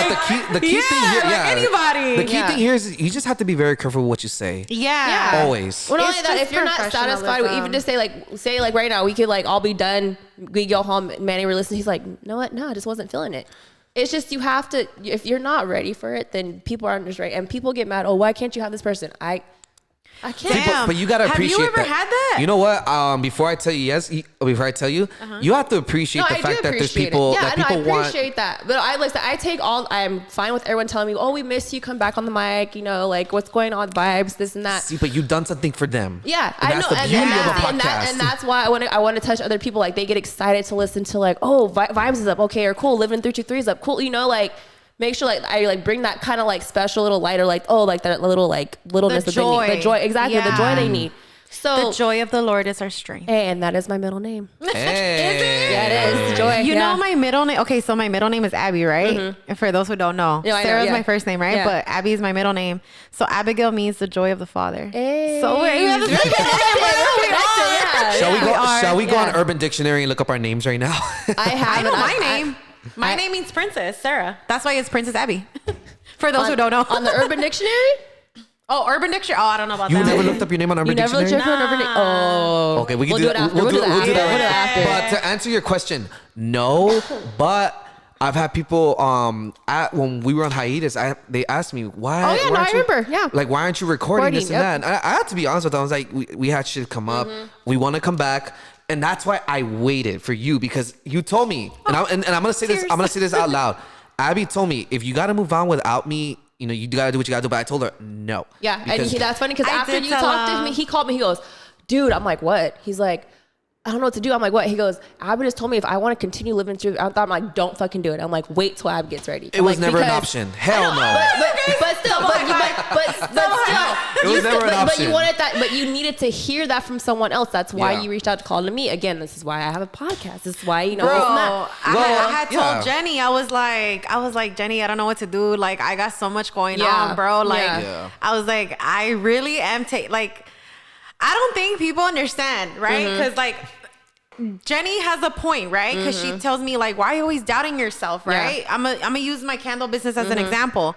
but the key thing here, anybody. The key thing here is you just have to be very careful with what you say. Yeah. Always. Well, not only that, if you're not satisfied with, even just say like right now, we could like all be done. We go home, Manny were listening. He's like, you know what? No, I just wasn't feeling it. It's just you have to. If you're not ready for it, then people aren't just right, and people get mad. Oh, why can't you have this person? I can't. See, but you gotta appreciate that. Have you ever had that? You know what? Before I tell you yes, before I tell you, you have to appreciate the fact that there's people that people want. I appreciate that. But I'm fine with everyone telling me, oh, we miss you. Come back on the mic. You know, like what's going on, vibes, this and that. See, but you've done something for them. Yeah, I know. That's the beauty of a podcast. And that's why I want to touch other people. Like they get excited to listen to like, oh, vibes is up. Okay, or cool. Living 323 is up. Cool. You know, like. Make sure like I like bring that kind of like special little light or like like that little like littleness the joy. The joy, exactly, the joy they need. So the joy of the Lord is our strength. And that is my middle name. Hey. Is it? Yeah, it is. Joy. You know my middle name. Okay, so my middle name is Abby, right? And for those who don't know, Sarah's my first name, right? But Abby is my middle name. So Abigail means the joy of the Father. Hey. So Shall we go on Urban Dictionary and look up our names right now? I know my name. My name means Princess Sarah. That's why it's Princess Abby. For those who don't know. On the Urban Dictionary? Oh, Urban Dictionary. Oh, I don't know about that. You never looked up your name on Urban Dictionary? You never looked up your Urban Dictionary? Oh. Okay, we can do that. We'll do that after. But to answer your question, no. But I've had people when we were on hiatus, they asked me why. Oh yeah, no, I remember. Yeah. Like, why aren't you recording this and that? And I had to be honest with them. I was like, we had shit come up. We want to come back. And that's why I waited for you, because you told me, and I'm gonna say this. I'm gonna say this out loud. Abby told me, if you gotta move on without me, you know, you gotta do what you gotta do. But I told her no. Yeah, and that's funny because after you talked to me, he called me. He goes, "Dude," I'm like, "What?" He's like, I don't know what to do. I'm like, what? He goes, Abby just told me if I want to continue living through, I'm like, don't fucking do it. I'm like, wait till Abby gets ready. It was never an option. Hell no. But still, it was never an option. But you wanted that, but you needed to hear that from someone else. That's why you reached out to call to me. Again, this is why I have a podcast. This is why, you know, bro, it's not. I had told Jenny, I was like, Jenny, I don't know what to do. Like, I got so much going on, bro. Like, I was like, I really am I don't think people understand, right? Because like Jenny has a point, right? Because she tells me like, why are you always doubting yourself, right? I'm gonna use my candle business as an example.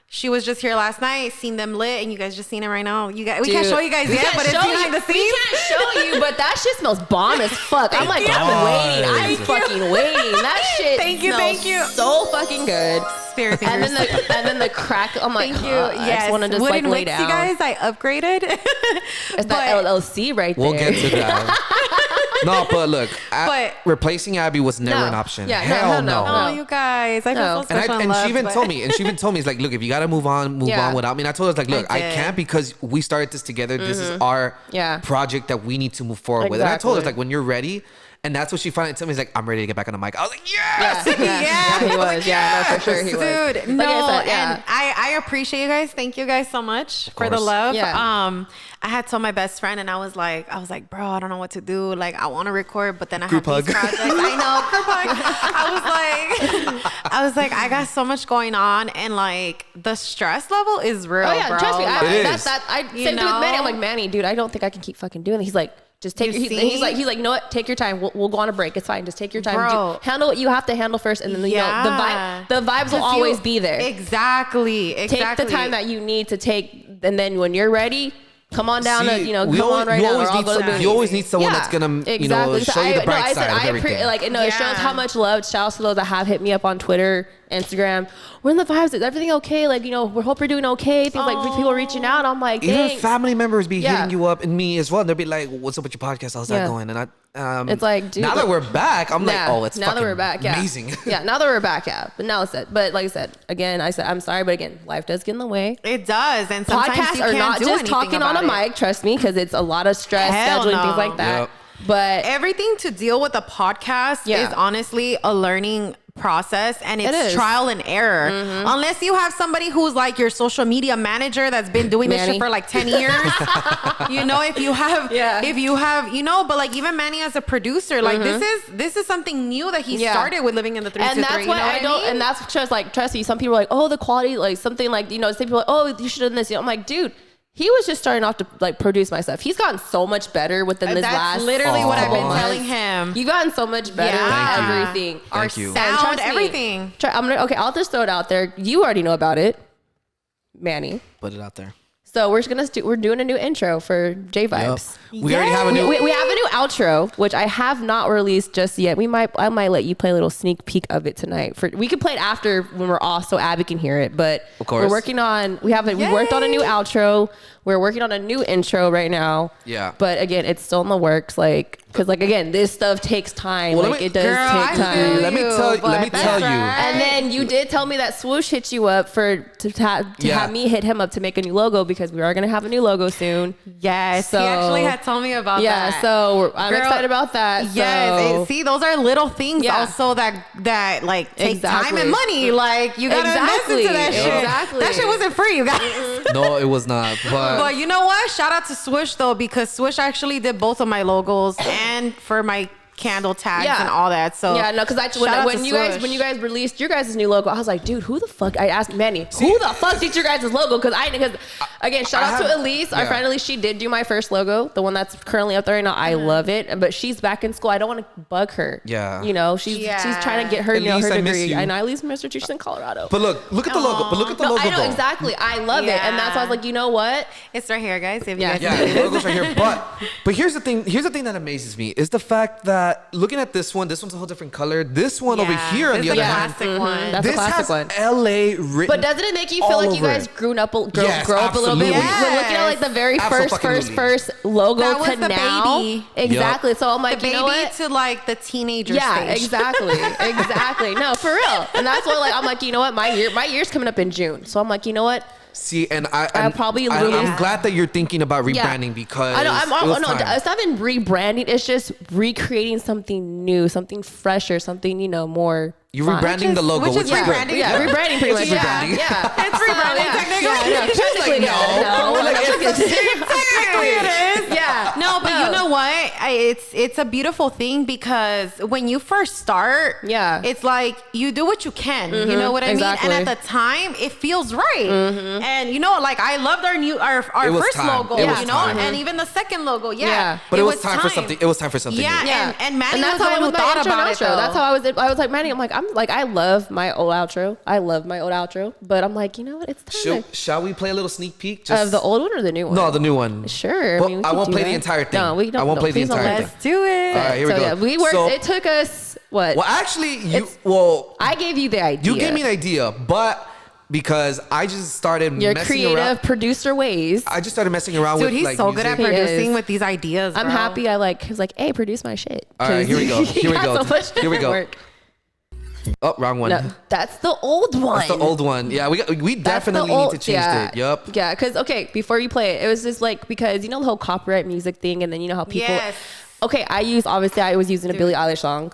She was just here last night, seen them lit, and you guys just seen it right now. We can't show you guys yet, but it's behind the scenes. We can't show you, but that shit smells bomb as fuck. I'm like, I'm fucking waiting. That shit smells so fucking good. And then the crack. I'm like, thank you. I just want to just like lay down. You guys, I upgraded. It's that LLC right there. We'll get to that. No, but look, replacing Abby was never an option. Yeah, hell no. Oh, you guys, I feel so special and she even told me, it's like, look, if you gotta move on without me. And I told her, like, look, I can't, because we started this together. This is our project that we need to move forward with. And I told her, like, when you're ready. And that's what she finally told me. He's like, I'm ready to get back on the mic. I was like, yes! Yeah, he was. Yeah, no, for sure he was. Dude, no, and I appreciate you guys. Thank you guys so much for the love. Yeah. I had told my best friend, and I was like, bro, I don't know what to do. Like, I want to record, but then I have these projects. I know, group hug. I was like, I got so much going on, and like the stress level is real. Oh yeah, bro. Trust me. I same thing with Manny. I'm like, Manny, dude, I don't think I can keep fucking doing it. He's like, just take he's like, you know what? Take your time. We'll go on a break. It's fine. Just take your time. Handle what you have to handle first, and then you know the vibes will always be there. Exactly. Take the time that you need to take, and then when you're ready, come on down. You always need someone that's gonna show you the bright side of everything. It shows how much love. Shout out to those that have hit me up on Twitter Instagram, we're in the vibes. Is everything okay? Like, you know, we hope you're doing okay. Things like people are reaching out. I'm like, even thanks. family members be Yeah. hitting you up and me as well. They'll be like, "What's up with your podcast? How's that Yeah. going?" And I, It's like, dude, now that we're back, I'm like, Nah, "Oh, it's now fucking that we're back, yeah. amazing." Yeah, now that we're back, yeah. But now it's it. But like I said, again, I'm sorry, but again, life does get in the way. It does, and sometimes Podcasts you are can't not do just anything talking on a about it. mic, trust me, because it's a lot of stress, Hell scheduling, no. things like that. Yep. But Everything to deal with a podcast Yeah. is honestly a learning process, and It it's is. trial and error. Unless you have somebody who's like your social media manager that's been doing this Manny. shit for like 10 years. You know, if you have, you know, but like even Manny as a producer, like this is something new that he Yeah. started with living in the 323. and that's why you know I what don't, mean? and that's just like, trust me, some people are like, oh, the quality, like something like, you know, some people are like, oh, you should have done this. You know, I'm like, dude, he was just starting off to like produce my stuff. He's gotten so much better within this That's last literally what I've been couple telling months. him. You've gotten so much better Yeah. with Thank you. everything. Our Thank you. sound, trust me, everything. Okay, I'll just throw it out there. You already know about it, Manny. Put it out there. So we're doing a new intro for J Vibes. Yep. We already have a new. We have a new outro, which I have not released just yet. I might let you play a little sneak peek of it tonight. We can play it after when we're off, so Abby can hear it. But Of course. we're working on. We worked on a new outro. We're working on a new intro right now. Yeah. But again, it's still in the works. Because again, this stuff takes time. Well, it does Girl, take I time. feel Let me you, tell- let but me that's tell you. right. And then you did tell me that Swoosh hit you up to Yeah. have me hit him up to make a new logo because we are gonna have a new logo soon. Yes, So- he actually had told me about Yeah, that. so I'm Girl, excited about that. Yes, so. see, those are little things Yeah. also that like take time Exactly. and money. Like you gotta invest into that Exactly. shit. Exactly. That shit wasn't free, you guys. No, it was not. But you know what? Shout out to Swish though, because Swish actually did both of my logos and for my candle tags Yeah. and all that. So Yeah, no, because shout out when to you guys Swish. released your guys' new logo, I was like, dude, who the fuck? I asked Manny, who the fuck did your guys' logo? Because again, shout out to Elise, our friend Elise. She did do my first logo, the one that's currently up there right now. I love it, but she's back in school. I don't want to bug her. Yeah. you know, she's trying to get her, Elise, her I miss degree. you. And I Elise Massachusetts in Colorado. But look at the logo. But look at the No, logo I know though. exactly. I love it, and that's why I was like, you know what? it's right here, guys. If Yeah. you guys Yeah, the logo's right here. But here's the thing. Here's the thing that amazes me is the fact that looking at this one's a whole different color. This one over here on this the is other a hand, classic one. That's a this classic has one. LA written. But doesn't it make you feel all like you over guys it. grown up, Yes, grow up a little bit? absolutely. We're looking at like the very Absolutely. first logo That was to the now. baby. Exactly. So I'm like, the you know baby what? to like the teenager Yeah, stage. exactly, exactly. No, for real. And that's why, like, I'm like, you know what? My year's coming up in June, so I'm like, you know what? See, and I'll probably lose- I'm glad that you're thinking about Yeah. rebranding because I know. it was No, time. it's not even rebranding. It's just recreating something new, something fresher, something more. You're fun. rebranding the logo, which is which is good. rebranding. Yeah, rebranding pretty much. It's rebranding. Yeah, It's rebranding technically. Yeah, no, technically, like, no. no. Like, Technically it is. Yeah. No, but you know what? It's a beautiful thing because when you first start, Yeah. it's like you do what you can. You know what I exactly. mean? And at the time, it feels right. And you know, like I loved our It was first time. logo, It was you know, time. and even the second logo. Yeah, Yeah. But it was time for something. It was time for something Yeah, new. Yeah, and Manny that's was the how one I who was thought my intro about and it. outro. Though. That's how I was like, Manny. I'm like, I love my old outro. I love my old outro, but I'm like, you know what? It's time Shall we play a little sneak peek? of the old one or the new one. No, the new one. Sure. But I mean, we I can won't do play the that. entire thing. No, we don't. I won't play the please don't entire let thing. us. do it. All right, here we So go. yeah, we worked. So- It took us what? Well, actually, I gave you the idea. you gave me an idea, but because I just started Your messing creative around. producer ways. I just started messing around Dude, with he's like so good at music. He producing is. with these ideas. I'm bro. happy. He was like, hey, produce my shit. All right, here we go. 'Cause Here we he go. got so much Here we different go. work. Oh, wrong one. No, that's the old one. That's the old one. Yeah, we That's definitely the old- need to change yeah. it. Yup. Yeah, because okay, before you play it, it was just like because you know the whole copyright music thing, and then you know how people. Yes. Okay, I was using a Billie Eilish song,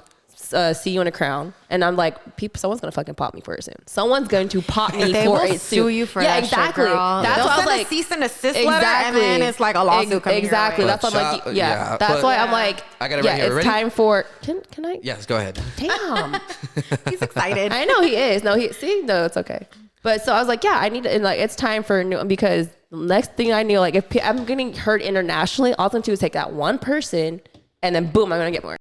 "See You in a Crown," and I'm like, someone's gonna fucking pop me for it soon. Someone's going to pop me They for will it soon. sue you for yeah, that exactly. shit, girl. That's They'll why I was send a like, cease and desist letter, and then it's like a lawsuit coming your Exactly. way. That's why I'm like, But yeah. shout- That's but- why I'm like, I got it yeah, right here. it's Ready? time for. Can I? Yes, go ahead. Damn. He's excited. I know he is. No, it's okay. But so I was like, yeah, I need to, and like, it's time for a new one because the next thing I knew, like, if I'm getting heard internationally, all I'm going to do is take that one person and then boom, I'm going to get more.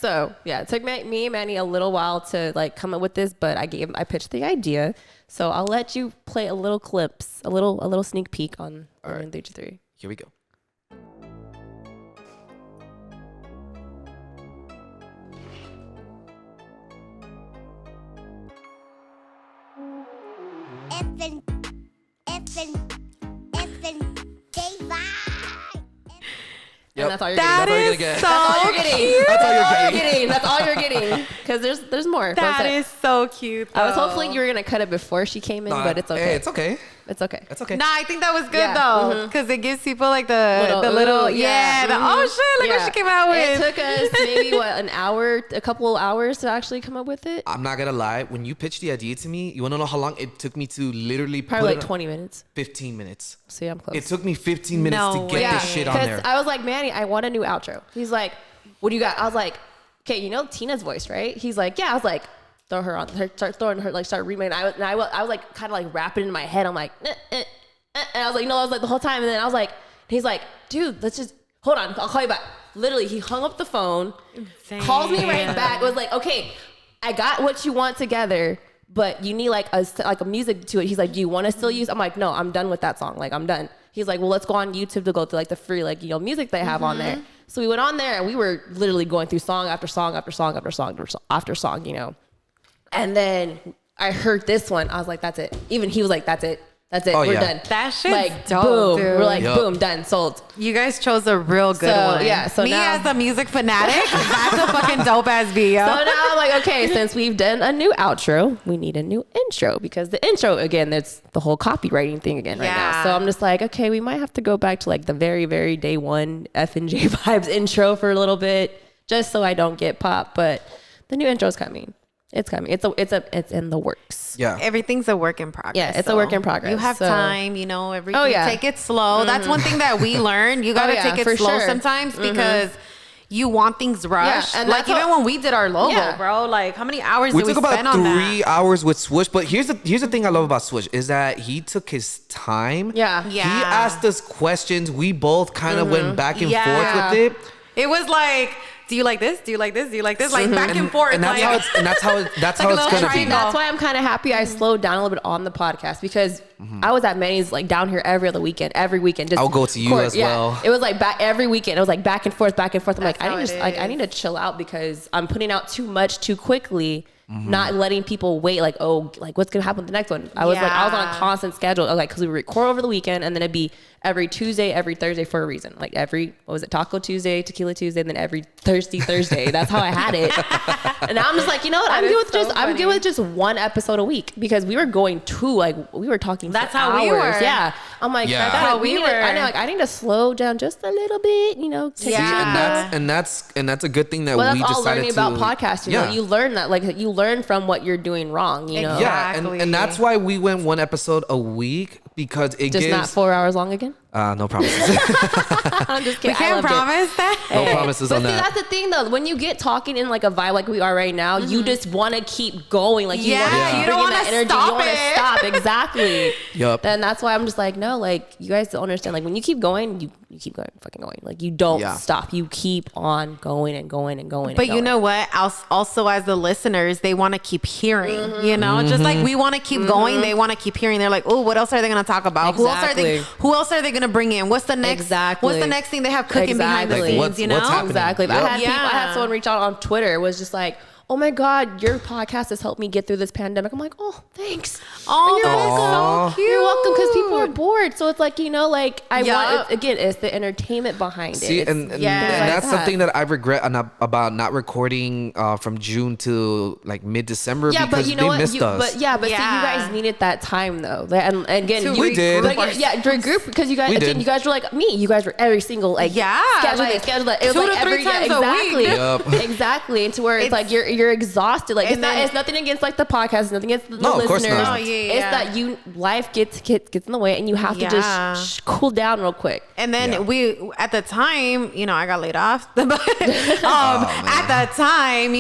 So yeah, it took me and Manny a little while to like come up with this, but I pitched the idea. So I'll let you play a little clips, a little sneak peek on 323. Here we go. And that's all you're That getting. is get. so That's all you're getting. cute. That's all you're getting. That's all you're getting. Because there's more. That is so cute. I was though. hopefully you were gonna cut it before she came in, but it's okay. Hey, it's okay. It's okay. It's okay. Nah, I think that was good Yeah, though, because it gives people like the little ooh, yeah, the oh shit, look what she came out with. It took us maybe an hour, a couple hours to actually come up with it. I'm not gonna lie. When you pitched the idea to me, you wanna know how long it took me to literally Probably put like it 20 minutes. 15 minutes. So yeah, I'm close. It took me 15 minutes No to get way. this shit on there. Because I was like, Manny, I want a new outro. He's like, what do you got? I was like, okay, you know Tina's voice, right? He's like, yeah. I was like, throw her on, start throwing her, like start remixing. I was like kind of like rapping in my head. I'm like, and I was like, no, I was like the whole time. And then I was like, he's like, dude, let's just hold on. I'll call you back. Literally, he hung up the phone, calls me right back. Was like, okay, I got what you want together, but you need like a music to it. He's like, do you want to still use? I'm like, no, I'm done with that song. Like, I'm done. He's like, well, let's go on YouTube to go through like the free music they have on there. So we went on there and we were literally going through song after song after song after song after song, And then I heard this one. I was like, that's it. Even he was like, that's it. That's it. Oh, We're yeah. done. That shit's like dope, boom. dude. We're like Yup. boom, done, sold. You guys chose a real good one. Yeah, so me now- as a music fanatic, that's a fucking dope ass video. So now I'm like, okay, since we've done a new outro, we need a new intro because the intro again, that's the whole copywriting thing again right now. Yeah. So I'm just like, okay, we might have to go back to like the very, very day one F&J Vibes intro for a little bit, just so I don't get popped. But the new intro's coming. It's coming. It's in the works. Yeah. Everything's a work in progress. Yeah, it's a work in progress, You have so- time, everything. Oh, yeah. Take it slow. That's one thing that we learned. You gotta yeah, take it for slow sure. sometimes because you want things rushed. and like that's even how- when we did our logo, Yeah. bro. Like how many hours We did we took spend about on 3 that? hours with Swoosh, but here's the thing I love about Swoosh is that he took his time. Yeah. Yeah. He asked us questions. We both kind of went back and Yeah. forth with it. It was like, do you like this? Do you like this? Do you like this? Like back and forth. And that's like, how it's that's how Like a it's little gonna be. triangle. That's why I'm kind of happy I slowed down a little bit on the podcast because I was at Manny's like down here every weekend. Just I'll go to you as well. It was like back every weekend. It was like back and forth. I'm That's like, how it I is. need to chill out because I'm putting out too much too quickly. Not letting people wait, like, oh, like what's gonna happen with the next one? I was on a Yeah. constant schedule, like, because we record over the weekend, and then it'd be every Tuesday, every Thursday for a reason. Like Taco Tuesday, Tequila Tuesday, and then every Thursday. That's how I had it. And now I'm just like, you know what? That I'm good is with so I'm funny. good with just one episode a week because we were going we were talking. That's for how we hours. were. Yeah, I'm like, Yeah. I That's how we need were. I need to slow down just a little bit. Take Yeah. it And that's a good thing that well, we that's all decided learning to. about podcasting. Yeah. You learn that, like, you learn from what you're doing wrong. Exactly. Yeah, and that's why we went one episode a week because it Just gives not 4 hours long again. no promises. I'm just kidding. We I can't loved it. promise that. No promises But on see, that. that's the thing though. When you get talking in like a vibe like we are right now, you just want to keep going. Like you Yeah, want to you keep don't bringing wanna that energy. stop You want to it. stop. Exactly. Yup. And that's why I'm just like, no, like you guys don't understand. Like when you keep going, you keep going, fucking going. Like you don't Yeah. stop. You keep on going and going and going. But and you going. know what? Also, as the listeners, they want to keep hearing. Just like we want to keep going, they want to keep hearing. They're like, oh, what else are they going to talk about? Exactly. Who else are they going to bring in? What's the next? Exactly. What's the next thing they have cooking behind the Exactly. scenes? Like, you know, what's happening? Exactly. Yep. I had someone reach out on Twitter. It was just like, oh my God, your podcast has helped me get through this pandemic. I'm like, oh, thanks. Oh, And you're that is welcome. so cute. You're welcome because people are bored. So it's like, like I Yup. want, again, it's the entertainment behind it. See, It's and Yes. that's like that. something that I regret about not recording from June to like mid-December Yeah, because but you know they what? missed us. Yeah. See, you guys needed that time though. And again, To We did. Like, regroup because you guys, We again, did. you guys were like me. You guys were every single schedule like, this, schedule that. It was 2 like to 3 every day, times a week. exactly, Yup. exactly. And to where it's like you're exhausted. Like And then- it's nothing against like the podcast, it's nothing against the No, of course listeners. not. Oh, yeah, It's yeah. that life gets in the way, and you have to Yeah. just cool down real quick. And then Yeah. we, at the time, I got laid off. But at that time,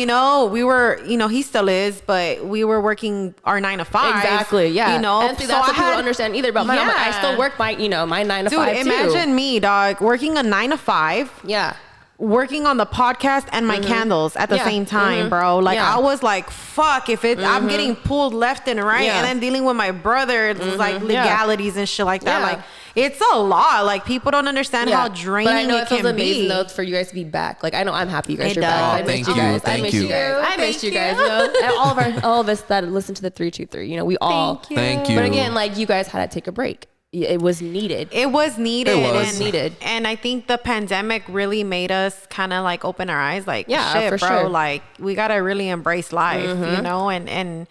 we were, he still is, but we were working our 9 to 5. Exactly. Yeah. And see, that's what people don't understand either about mine. I'm like, I Yeah. still work my 9 to Dude, 5 too. imagine me, dog, working a 9 to 5. Yeah. Working on the podcast and my candles at the Yeah. same time, bro. Like Yeah. I was like, fuck, if I'm getting pulled left and right, Yeah. and then dealing with my brother, it's like legalities and shit like that. Yeah. Like it's a lot. Like people don't understand how draining but I know it it feels can amazing be. though for you guys to be back. Like I know I'm happy you guys It are back. does. I Oh, missed thank you you. guys. I Thank missed you. you guys. I Thank missed you guys. you. And all of us that listen to the 323. We all. Thank you. But again, like you guys had to take a break. it was needed. It was needed. It was. And, needed. And I think the pandemic really made us kind of like open our eyes. Like, Yeah, shit, for bro. sure. Like, we got to really embrace life, you know, and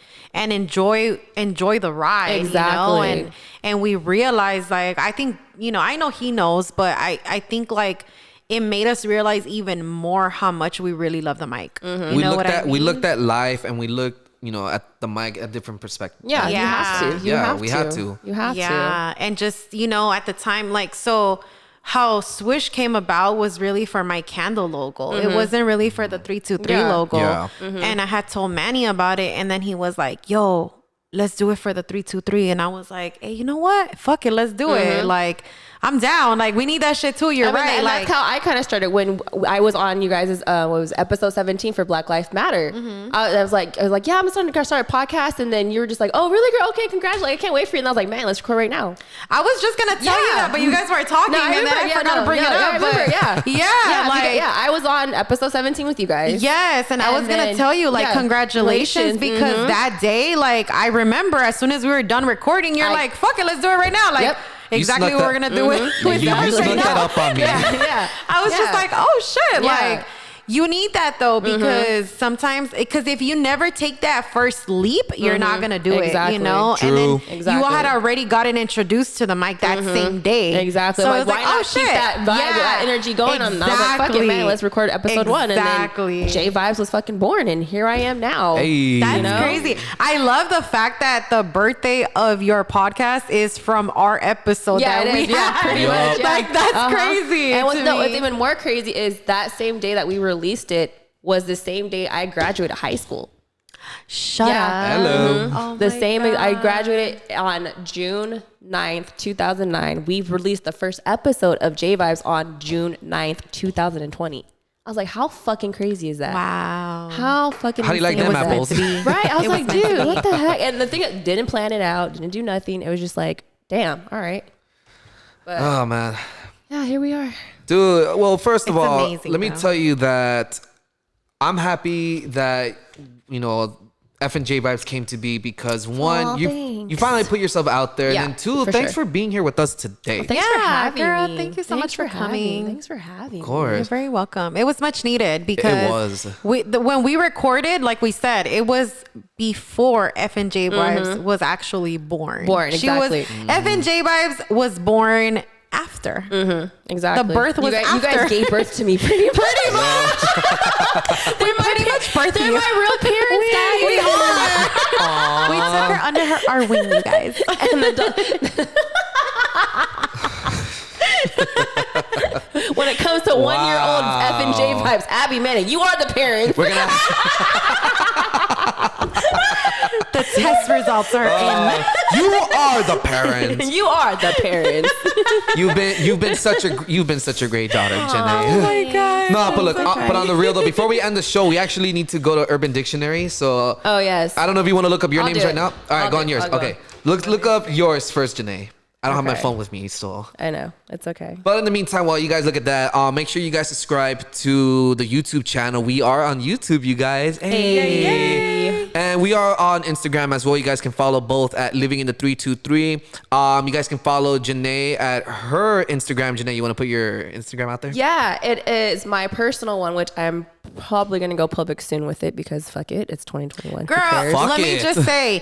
enjoy the ride. Exactly. You know? And we realized, like, I think, you know, I know he knows, but I think like it made us realize even more how much we really love the mic. You know what I mean? We looked at life, and we looked, you know, at the mic at different perspectives. Yeah, Yeah. you have to. You Yeah, have we to. had to. You have to. Yeah, and just, you know, at the time, like, so how Swish came about was really for my candle logo. It wasn't really for the 323 Yeah. logo. Yeah. And I had told Manny about it, and then he was like, yo, let's do it for the 323. And I was like, hey, you know what? Fuck it, let's do it. Like, I'm down. Like, we need that shit too. You're I mean, right. and Like, that's how I kind of started when I was on you guys' what was it, episode 17 for Black Lives Matter. I was like, yeah, I'm starting to start a podcast, and then you were just like, oh, really, girl? Okay, congratulations! I can't wait for you. And I was like, man, let's record right now. I was just gonna tell you that, but you guys were talking, No, I and then remember, I yeah, forgot to no, bring yeah, it up. I remember, but yeah. yeah, like, yeah, I was on episode 17 with you guys. yes, and I was gonna then, tell you, like, yeah, congratulations, because that day, like, I remember as soon as we were done recording, you're like, fuck it, let's do it right now. Like, Yep. exactly You what snuck we're that- gonna do with You ours snuck right that now. up on me. yeah. I was just like, oh shit, Yeah. like, you need that though, because sometimes, because if you never take that first leap, you're not gonna do it, Exactly. you know. True. And then Exactly. you had already gotten introduced to the mic that same day. Exactly. So Like, it's like, why not oh shit, keep that vibe, that energy going on? And I was like, fuck it, man, let's record episode 1. Exactly. And then J Vibes was fucking born, and here I am now. Hey. That's You know? crazy. I love the fact that the birthday of your podcast is from our episode Yeah, that it we is. Yeah, had. pretty Yup. much. Yeah. Like, that's crazy. And to what's me. even more crazy is that same day that we released it was the same day I graduated high school. Shut Yeah. up. Hello. Oh The my same, God. I graduated on June 9th, 2009. We've released the first episode of J Vibes on June 9th, 2020. I was like, how fucking crazy is that? Wow. How fucking How do you like insane them was apples? that? Right? I was It like, was meant to dude, be. what the heck? And the thing, didn't plan it out, didn't do nothing. It was just like, damn, all right. But Oh man. yeah, here we are. Dude, well, first of It's all, amazing, let me though. tell you that I'm happy that, you know, F and J Vibes came to be, because one, Aw, you thanks. finally put yourself out there, Yeah, and then two, for thanks sure. for being here with us today. Thanks for Yeah, having girl, me. thank you so much for having coming. me. Thanks for having Of me. You're course. very welcome. It was much needed because was. when we recorded, like we said, it was before F and J Vibes was actually born. Exactly. F and J Vibes was born after. Exactly. The birth was you after. guys gave birth to me pretty much. We pretty much birthed They're you. my real parents, guys. We are. We took her under our wing, you guys. And when it comes to 1-year-old F and J Vibes, Abby Manning, you are the parents. We're gonna The test results are in. You are the parents. You are the parents. You've been such a great daughter, Janae. Oh my god. No, but look, but on the real though, before we end the show, we actually need to go to Urban Dictionary. So Oh yes. I don't know if you want to look up your I'll names do right it. now. All right, I'll go do on it. yours. I'll go. Okay, look up yours first, Janae. I don't have my Okay. phone with me, so. I know. It's okay. But in the meantime, while you guys look at that, make sure you guys subscribe to the YouTube channel. We are on YouTube, you guys. Hey. And we are on Instagram as well. You guys can follow both at Living in the 323. You guys can follow Janae at her Instagram. Janae, you want to put your Instagram out there? Yeah, it is my personal one, which I'm probably gonna go public soon with it because fuck it, it's 2021. Who Girl, cares? Fuck let it. me just say,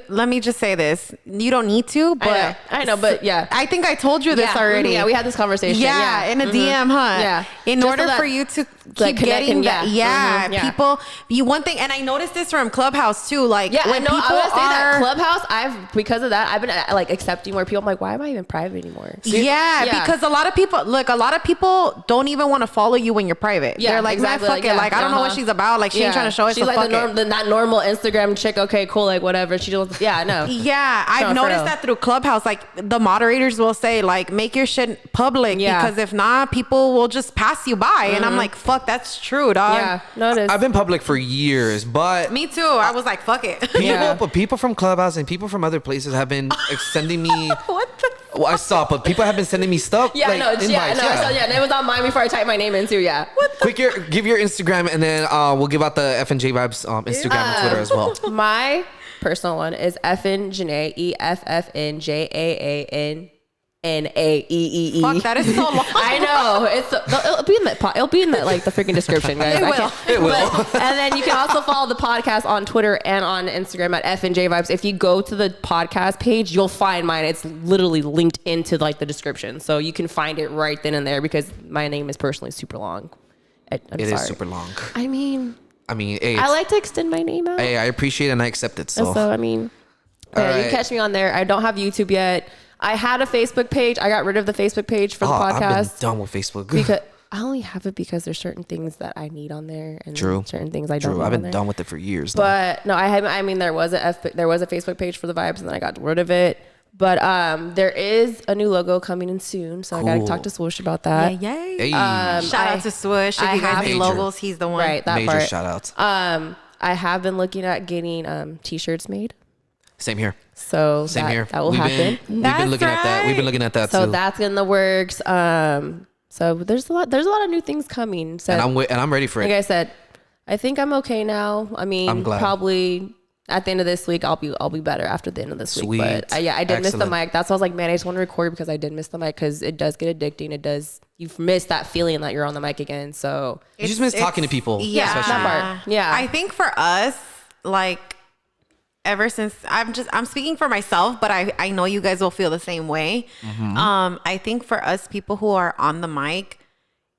let me just say this. You don't need to, but I know, but yeah. I think I told you this Yeah, already. Yeah, we had this conversation. Yeah, in a DM, huh? Yeah. In Just order so that- for you to like, keep getting connecting, that, yeah. Mhm, yeah. people. One thing, and I noticed this from Clubhouse too. Like, Yeah, when I know. people I was gonna say that are, Clubhouse. Because of that, I've been like accepting more people. I'm like, why am I even private anymore? yeah, Yeah. because a lot of people don't even want to follow you when you're private. Yeah, They're like, exactly, man, fuck like, it. Like, I don't know what uh-huh. she's about. Like, she ain't trying to show us. She's So like fuck it. that normal Instagram chick. Okay, cool, like whatever. She just no. Yeah, I've No, for noticed real. that through Clubhouse. Like, the moderators will say, like, make your shit public, Yeah. because if not, people will just pass you by. And I'm like, fuck, that's true, dog. Yeah, notice. I've been public for years, but Me too. I was like, fuck it. people from Clubhouse and people from other places have been sending me. What the? Well, I saw, but people have been sending me stuff. Yeah, like, no, invites, yeah, no. So yeah, it was on mine before I typed my name in too. Yeah. Give your Instagram, and then we'll give out the F and J Vibes Instagram and Twitter as well. My personal one is Effin Janae, EFFNJAANNAEEE. Fuck, that is so long. I know. It'll be in the like the freaking description, guys. It will. And then you can also follow the podcast on Twitter and on Instagram at FNJ Vibes. If you go to the podcast page, you'll find mine. It's literally linked into like the description, so you can find it right then and there because my name is personally super long. I'm It sorry. is super long. I mean, Hey, I like to extend my name out. Hey, I appreciate it and I accept it. So, So I mean, All you right. can catch me on there. I don't have YouTube yet. I had a Facebook page. I got rid of the Facebook page for the I've been podcast done with Facebook. because I only have it because there's certain things that I need on there and True. certain things I don't. True. need I've on been there. done with it for years. Though. But no, I mean, there was a Facebook page for the vibes, and then I got rid of it. But there is a new logo coming in soon, so I got to Cool. talk to Swoosh about that. Yay. Hey, Shout out to Swoosh. If I you guys have- need Major. logos, he's the one. Right, that major part. shout outs. I have been looking at getting t-shirts made, Same here. so Same that, here. that will We've happen. been That's looking at that. We've been right. looking at that So too. that's in the works. So there's a lot of new things coming. So and I'm ready for like it. I said, I think I'm okay now. I mean, I'm glad. probably at the end of this week, I'll be better after the end of this week. Sweet. But I did miss the Excellent. mic. That's why I was like, man, I just want to record because I did miss the mic because it does get addicting. It does. You miss that feeling that you're on the mic again. So You just miss talking to people. Yeah. especially. that part. Yeah. I think for us, like, ever since I'm speaking for myself, but I know you guys will feel the same way. I think for us people who are on the mic,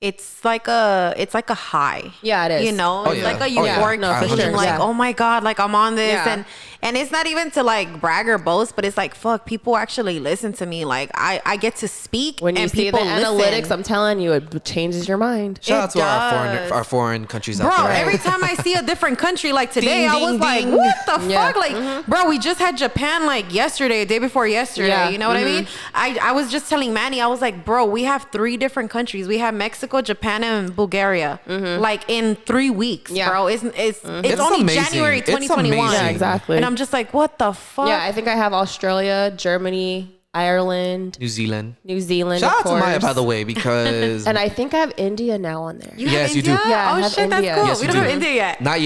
it's like a high. Yeah, it is. You know, Oh, it's yeah. like a Oh, yeah. euphoric No, for feeling, sure. like, Yeah. oh my God, like I'm on this. Yeah. And it's not even to like brag or boast, but it's like, fuck, people actually listen to me. Like I get to speak when you and see the people analytics, listen. I'm telling you, it changes your mind. Shout out It to does. our foreign countries Bro, out there. every time I see a different country, like today, Ding, I was ding, like, ding. what the Yeah. fuck? Like, bro, we just had Japan like yesterday, day before yesterday. Yeah. You know what I mean? I was just telling Manny, I was like, bro, we have 3 different countries. We have Mexico, Japan, and Bulgaria. Like in 3 weeks, Yeah. bro. It's It's only amazing. January It's 2021. amazing. Yeah, exactly. And I'm just like, what the fuck? Yeah, I think I have Australia, Germany, Ireland, New Zealand. New Zealand. Shout of out to Maya, course. by the way, because And I think I have India now on there. You have Yes, you do. India? Yeah, I Oh have shit, India. that's cool. Yes, we you don't do. have India yet. not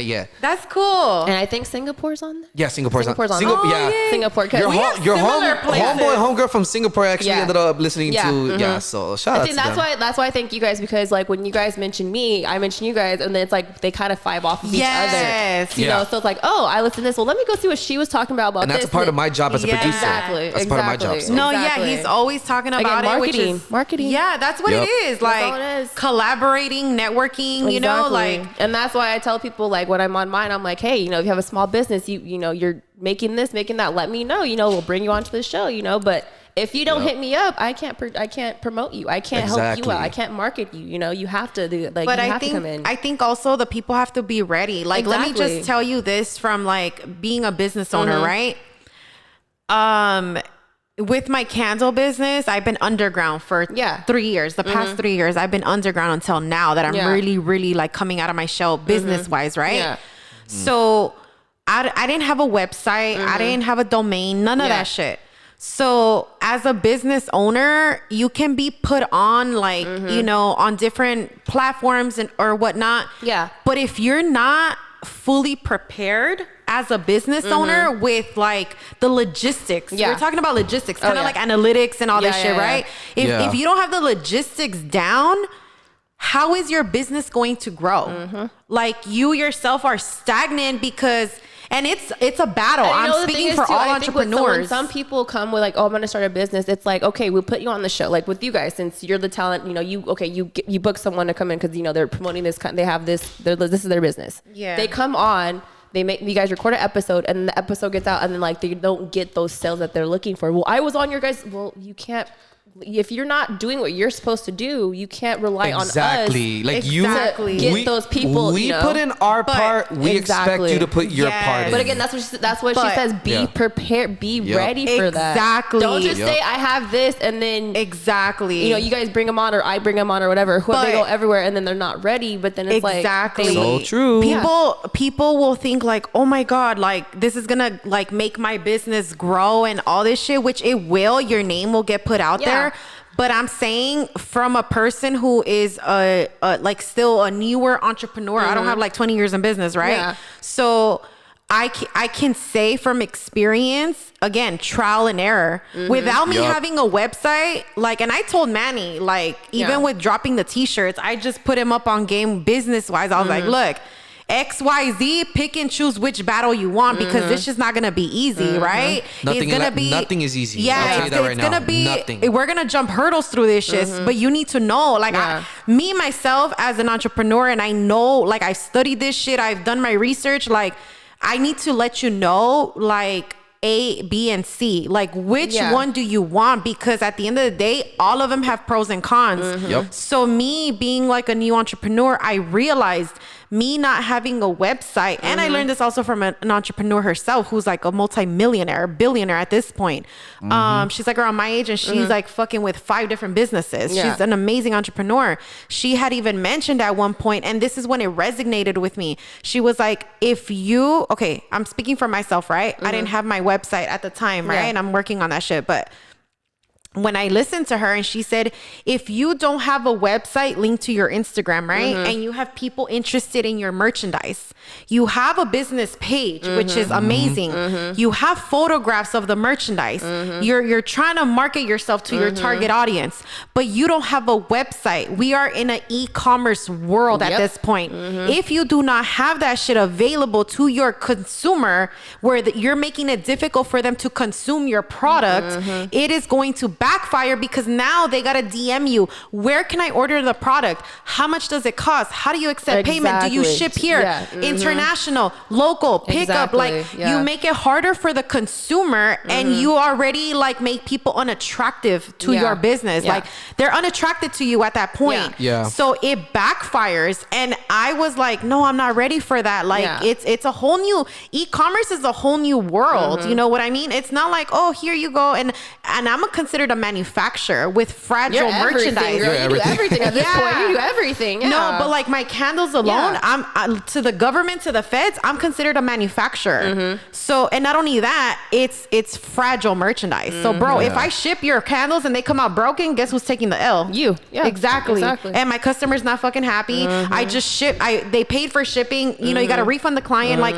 yet. That's cool. And I think Singapore's on there. Yeah, Singapore's on. Singapore's on. Singapore, Oh, yeah. yeah. Singapore. 'cause Your we have your similar places. homeboy, homegirl from Singapore actually Yeah. ended up listening Yeah. to So shout I out think to them. that's why I thank you guys because like when you guys mention me, I mention you guys, and then it's like they kind of vibe off of each Yes. other. You Yeah. know, so it's like, oh, I listened to this. Well, let me go see what she was talking about and that's a this. part of my job as a Yeah. producer. Exactly. That's part of my job. exactly. So. No, Exactly. yeah, he's always talking about Again, it, which marketing. is Marketing. Yeah, that's what Yep. it is. That's Like all it is. collaborating, networking. You know, Exactly. like and that's why I tell people like when I'm on mine, I'm like, hey, you know, if you have a small business, you know, you're making this, making that, let me know. You know, we'll bring you onto the show. You know, but if you don't Yep. hit me up, I can't promote you. I can't help you Exactly. out. I can't market you. You know, you have to do like. but you I have to come think in. I think also the people have to be ready. Like, let me Exactly. just tell you this from like being a business owner, Mm-hmm. right? With my candle business, I've been underground for Yeah. 3 years. The past 3 years, I've been underground until now that I'm Yeah. really, really like coming out of my shell business wise, right? Yeah. So I didn't have a website. I didn't have a domain. None of Yeah. that shit. So as a business owner, you can be put on like, you know, on different platforms and or whatnot. Yeah. But if you're not fully prepared as a business owner with like the logistics, Yeah. we're talking about logistics, kind of yeah. like analytics and all this Yeah, shit, yeah, yeah. right? If, Yeah. if you don't have the logistics down, how is your business going to grow? Like you yourself are stagnant because, and it's a battle. And you know, I'm the thing speaking is, for too, all I think when entrepreneurs. some people come with like, oh, I'm going to start a business. It's like, okay, we'll put you on the show. Like with you guys, since you're the talent, you know, you book someone to come in because, you know, they're promoting this, they have this, this is their business. Yeah. They come on, they make you guys record an episode and the episode gets out and then like they don't get those sales that they're looking for. Well, I was on your guys. Well, you can't. If you're not doing what you're supposed to do, you can't rely Exactly. on us. Like Exactly. to get those people. We you know? put in our But- part. We Exactly. expect you to put your Yes. part in. But again, that's what But- she says. Be Yeah. prepared. Be Yep. ready for that. Exactly. Don't just Yep. say I have this and then Exactly. you know you guys bring them on or I bring them on or whatever. Whoever they But- go everywhere and then they're not ready. But then it's Exactly. like So true. People will think like, oh my God, like this is gonna like make my business grow and all this shit, which it will. Your name will get put out Yeah. there. But I'm saying from a person who is like still a newer entrepreneur, I don't have like 20 years in business, right? Yeah. So I can say from experience, again, trial and error, without me having a website, like, and I told Manny, like, even with dropping the t-shirts, I just put him up on game business wise. I was like, look, XYZ, pick and choose which battle you want, because this just not gonna be easy, right? Nothing is easy. Yeah, I'll tell you that right it's gonna now. be. Nothing. We're gonna jump hurdles through this shit, but you need to know, like, me myself as an entrepreneur, and I know, like, I studied this shit. I've done my research. Like, I need to let you know, like, A, B, and C. Like, which one do you want? Because at the end of the day, all of them have pros and cons. Yep. So me being like a new entrepreneur, I realized me not having a website, and I learned this also from an entrepreneur herself, who's like a multi-millionaire, billionaire at this point. She's like around my age, and she's like fucking with 5 different businesses. She's an amazing entrepreneur. She had even mentioned at one point, and this is when it resonated with me. She was like, okay, I'm speaking for myself, right? I didn't have my website at the time, right? And I'm working on that shit, but when I listened to her, and she said, if you don't have a website linked to your Instagram, right? And you have people interested in your merchandise, you have a business page, which is amazing. You have photographs of the merchandise. You're trying to market yourself to your target audience, but you don't have a website. We are in an e-commerce world at this point. If you do not have that shit available to your consumer, where you're making it difficult for them to consume your product, it is going to backfire, because now they got to DM you. Where can I order the product? How much does it cost? How do you accept payment? Do you ship here? International, local, pickup? Like, you make it harder for the consumer, and you already like make people unattractive to your business. Like, they're unattracted to you at that point. So it backfires. And I was like, no, I'm not ready for that. Like, it's a whole new, e-commerce is a whole new world. You know what I mean? It's not like, oh, here you go. And I'm considered a manufacturer with fragile merchandise. You do everything at this point. You do everything. No, but like my candles alone, I'm to the government, to the feds, I'm considered a manufacturer. So, and not only that, it's fragile merchandise. So, bro, if I ship your candles and they come out broken, guess who's taking the L? You. Yeah. Exactly. And my customer's not fucking happy. I just they paid for shipping. You know, you got to refund the client. Like,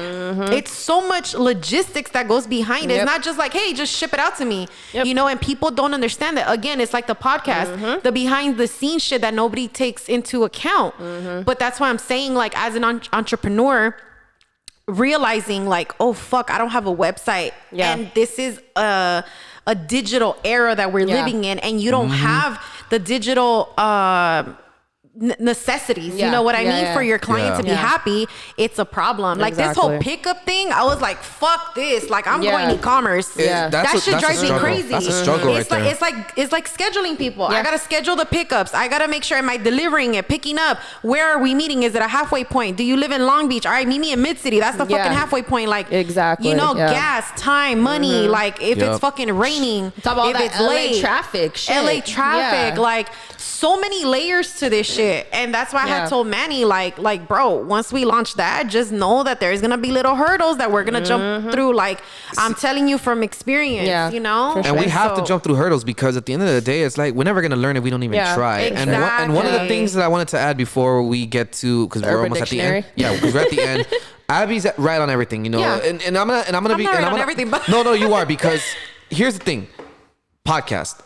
it's so much logistics that goes behind it. It's not just like, hey, just ship it out to me. You know, and people don't understand that. Again, it's like the podcast, the behind the scenes shit that nobody takes into account. But that's why I'm saying, like, as an entrepreneur, realizing like, oh fuck, I don't have a website, and this is a digital era that we're living in, and you don't have the digital necessities, you know what I mean, for your client to be happy. It's a problem. Like this whole pickup thing, I was like, fuck this. Like, I'm going e-commerce. That shit drives me crazy. That's a struggle right there. It's like scheduling people. I gotta schedule the pickups. I gotta make sure, am I delivering it, picking up? Where are we meeting? Is it a halfway point? Do you live in Long Beach? All right, meet me in Mid-City. That's the fucking halfway point. Like, you know, gas, time, money. Like, if it's fucking raining, talk about if that it's LA late, traffic shit. LA traffic, like, so many layers to this shit. And that's why I had told Manny, like, bro, once we launch that, just know that there's gonna be little hurdles that we're gonna jump through. Like, I'm telling you from experience, you know? And we have to jump through hurdles, because at the end of the day, it's like, we're never gonna learn if we don't even try. Exactly. And one of the things that I wanted to add before we get to, because we're almost Dictionary. at the end. Yeah, because we're at the end. Abby's right on everything, you know. And I'm gonna be not right and on everything, but no, you are, because here's the thing. Podcast,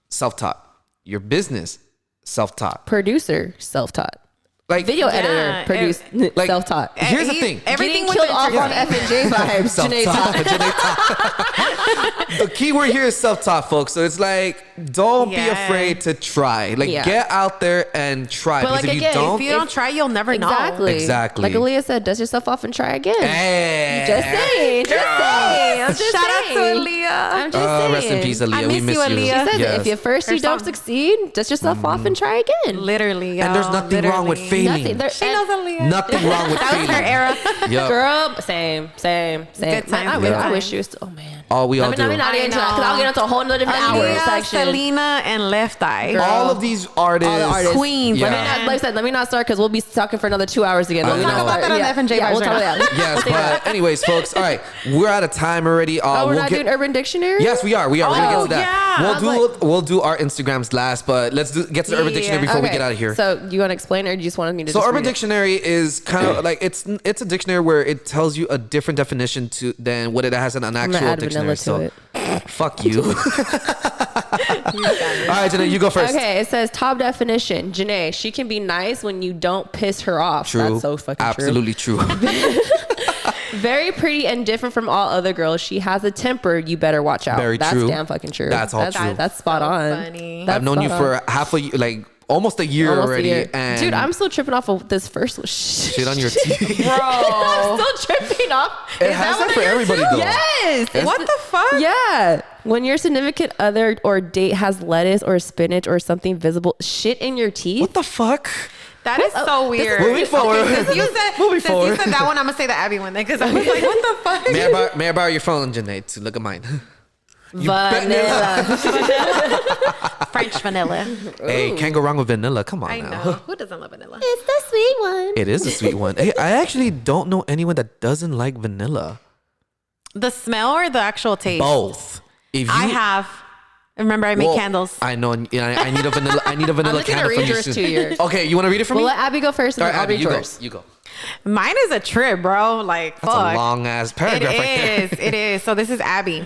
self-taught. Your business, self-taught. Producer, self-taught. Like, Video editor, produced, like, self-taught. Here's the thing. Everything Getting killed off on F&J vibes. Janae taught. The key word here is self-taught, folks. So it's like, don't be afraid to try. Like, get out there and try. But because like, if you don't try, you'll never know. Exactly. Like Aaliyah said, dust yourself off and try again. Hey. Just saying. I'm just Shout saying. out to Aaliyah. I'm just saying. Rest in peace, Aaliyah. I We miss miss you, you. Aaliyah. She says, Yes. if at first Her you don't song. succeed, dust yourself off and try again. Literally, And there's nothing wrong with failing. She knows Aaliyah. Nothing wrong with That was failing. her era. Yep. Girl, same. Good times, Man, good I wish times. you was. Oh man. All we all do. Let me not get into that because I'll get into a whole nother different hour section. Selena, and Left Eye. Girl. All of these artists. All the artists. Queens. Like I said, let me not start because we'll be talking for another 2 hours again. We'll talk about that on F&J we'll vibes talk right about that. Yes, but anyways, folks. All right, we're out of time already. We're not doing Urban Dictionary? Yes, we are. We're gonna get to that. Yeah. We'll do our Instagrams last, but let's get to the Urban Dictionary before we get out of here. So you want to explain, or you just wanted me to? So just Urban read it? Dictionary is kind of like it's a dictionary where it tells you a different definition than what it has in an I'm gonna actual add dictionary. vanilla to So fuck you. All right, Janae, you go first. Okay, it says top definition. Janae, she can be nice when you don't piss her off. True. That's so fucking Absolutely true. Very pretty and different from all other girls. She has a temper. You better watch out. Very That's true. damn fucking true. That's all true. That's spot on. Funny. That's I've known you spot for half a year, like almost a year Almost a already. year. And Dude, I'm still tripping off of this first one. shit on your teeth. Bro. I'm still tripping off. It has that for everybody though. Yes. What the fuck? Yeah. When your significant other or date has lettuce or spinach or something visible shit in your teeth. What the fuck? That is so weird. Moving forward. Okay, since you said that one, I'm gonna say the Abby one then, because I was like, what the fuck? May I borrow your phone, Janae, to look at mine? Vanilla. French vanilla. Hey, can't go wrong with vanilla. Come on I now. know. Who doesn't love vanilla? It's the sweet one. It is a sweet one. Hey, I actually don't know anyone that doesn't like vanilla. The smell or the actual taste? Both. If you, I have. Remember, I make Well, candles. I know. I need a vanilla. I need a vanilla just gonna candle read from you yours soon. to yours. Okay, you want to read it for Well, me? let Abby go first and All then right, I'll Abby, read you go. yours. You go. Mine is a trip, bro. Like, That's fuck. a long ass paragraph right there. It is. So this is Abby.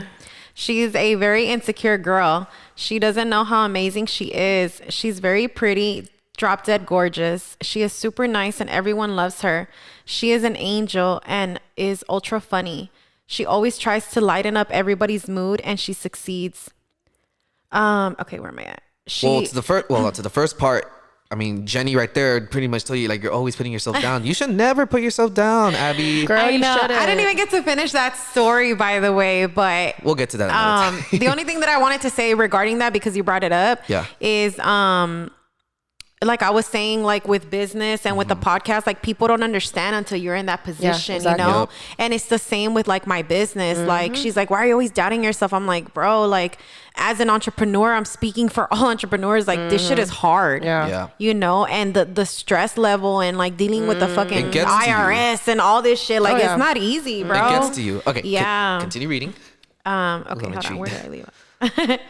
She's a very insecure girl. She doesn't know how amazing she is. She's very pretty, drop dead gorgeous. She is super nice and everyone loves her. She is an angel and is ultra funny. She always tries to lighten up everybody's mood and she succeeds. Okay, where am I at? To the first part, I mean, Jenny right there pretty much told you, like, you're always putting yourself down. You should never put yourself down, Abby. Girl, I know. you shouldn't. I didn't even get to finish that story, by the way, but We'll get to that another time. the only thing that I wanted to say regarding that, because you brought it up, is like I was saying, like with business and with the podcast, like people don't understand until you're in that position, exactly. you know? Yep. And it's the same with like my business. Like she's like, why are you always doubting yourself? I'm like, bro, like as an entrepreneur, I'm speaking for all entrepreneurs. Like this shit is hard, Yeah. you know? And the stress level and like dealing with the fucking It gets to you. IRS and all this shit, like Oh, yeah. it's not easy, bro. It gets to you. Okay. Yeah. Continue reading. Okay, Let me hold on. cheat. Where did I leave it?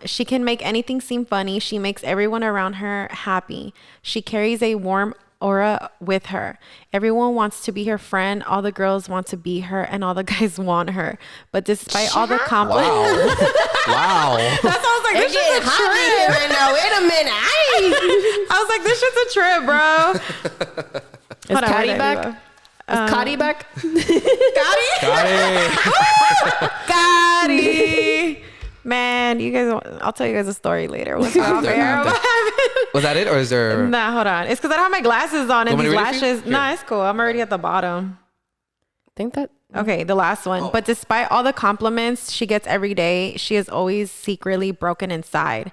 She can make anything seem funny. She makes everyone around her happy. She carries a warm aura with her. Everyone wants to be her friend. All the girls want to be her, and all the guys want her. But despite all the compliments, Wow. that's why I was like, this shit's a trip. right now. Wait a minute. I was like, this shit's a trip, bro. Is Hold on, Cotty where did I back? leave Is Cotty back? Got it. Gotti. Man, you guys, I'll tell you guys a story later. What's off air? After. What happened? Was that it, or is there? Nah, hold on. It's because I don't have my glasses on and Want me these to read it for you? lashes. Nah, it's cool. I'm already at the bottom. Think that. Okay, the last one. But despite all the compliments she gets every day, she is always secretly broken inside.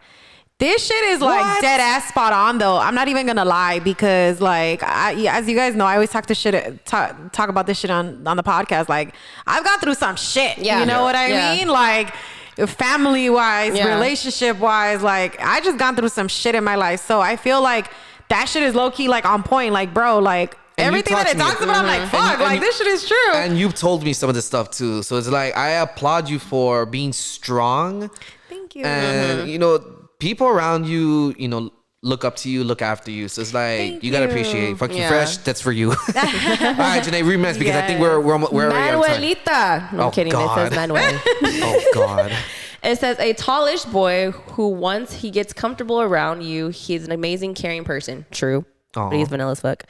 This shit is like What? dead ass spot on though. I'm not even gonna lie because like as you guys know, I always talk about this shit on the podcast. Like I've gone through some shit. Yeah. You know what I Yeah. mean? Like family wise, Yeah. relationship wise, like I just gone through some shit in my life. So I feel like that shit is low key like on point. Like bro, like And you everything that talk it to me- talks about, I'm like, fuck, and like you- this shit is true. And you've told me some of this stuff too. So it's like, I applaud you for being strong. Thank you. And, you know, people around you, you know, look up to you, look after you. So it's like, Thank you got to you. appreciate. Fuck you, Yeah. fresh. That's for you. All right, Janae, read minutes because I think we're already out of time. Manuelita. No, I'm Oh, kidding. God. It says Manuel. Oh, God. It says a tallish boy who once he gets comfortable around you, he's an amazing, caring person. True. Aw. But he's vanilla as fuck.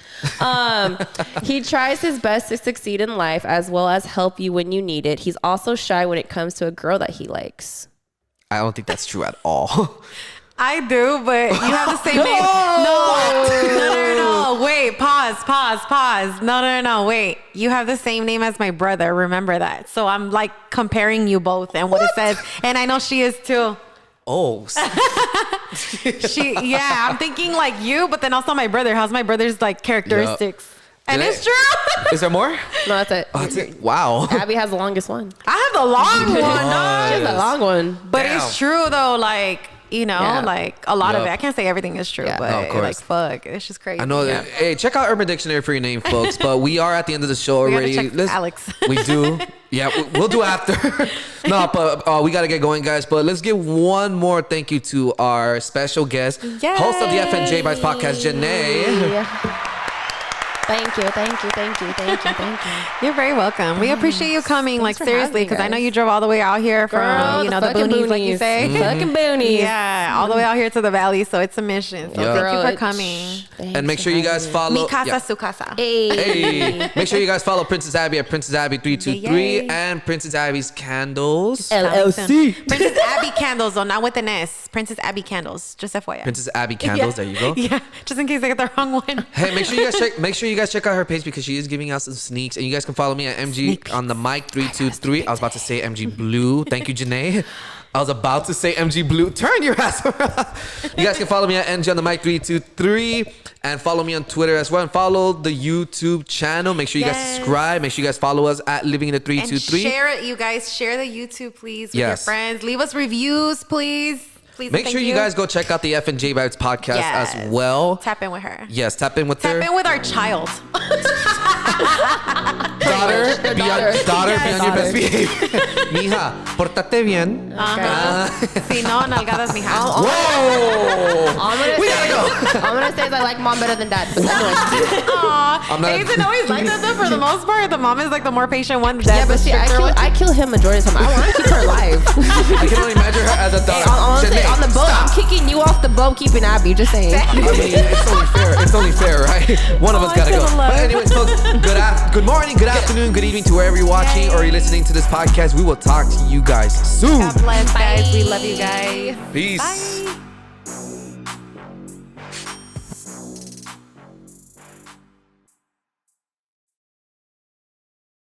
He tries his best to succeed in life as well as help you when you need it. He's also shy when it comes to a girl that he likes. I don't think that's true at all. I do, but you have the same name. No. Wait, pause. No. Wait. You have the same name as my brother. Remember that. So I'm like comparing you both and what it says. And I know she is too. Oh. I'm thinking like you, but then also my brother. How's my brother's like characteristics? And Janae, it's true. Is there more? No, that's it. Oh, that's it. Wow. Abby has the longest one. I have the long one. She has a long one. But Damn. it's true though, like, you know, Yeah. like a lot of Yup. it. I can't say everything is true, Yeah. but No, of course. like, fuck, it's just crazy. I know that. Hey, check out Urban Dictionary for your name, folks. But we are at the end of the show We gotta already. check Alex. We do. Yeah, we'll do after. No, but we got to get going, guys. But let's give one more thank you to our special guest, host of the FNJ Bites podcast, Janae. Thank you. You're very welcome. We appreciate you coming, like, for seriously, having me, because I know guys. you drove all the way out here from, Girl, you know, the fucking boonies, like you boonies. say. Fucking boonies. Yeah, all the way out here to the valley, so it's a mission. So Yeah. thank you Girl, for coming. And make sure you guys follow. Mi casa, yeah. su casa. Hey. Make sure you guys follow Princess Abby at Princess Abby 323 Yay. and Princess Abby's Candles. LLC. Princess Abby Candles, though, not with an S. Princess Abby Candles, just FYI. Princess Abby Candles. There you go. Yeah, just in case I get the wrong one. Hey, make sure you guys check out her page because she is giving out some sneaks, and you guys can follow me at MG on the mic 323. I was about to say MG Blue. Thank you, Janae. I was about to say MG Blue. Turn your ass around. You guys can follow me at MG on the mic 323 and follow me on Twitter as well, and follow the YouTube channel. Make sure you guys Yes. subscribe. Make sure you guys follow us at Living in the And 323. share it, you guys. Share the YouTube, please, with your Yes. friends. Leave us reviews, please. Please. Make and sure thank you guys go check out the FNJ Vibes podcast Yes. as well. Tap in with her. Yes, tap in with Tap her in with our child. daughter. Their Be on, daughter. daughter, Yes. be on your best behavior. Mija, portate bien. Si no, nalgadas, mija. Whoa! All I'm gonna We say, gotta go. I'm gonna say is I like mom better than dad. But anyway. Aw. I'm not- It isn't always like that, though, for the most part. The mom is like the more patient one. The Yeah, dad's but the see, stricter one. I kill him majority of the time. I want to keep her alive. I can only imagine her as a daughter. Honestly, Janae, on the boat, stop. I'm kicking you off the boat, keeping Abby. Just saying. I mean, it's only fair. It's only fair, right? One of us I gotta feel go. the love. But anyways, folks, good morning, good afternoon, good evening to wherever you're watching or you're listening to this podcast. We will talk to you guys soon. God bless, guys. We love you guys. Peace. Bye.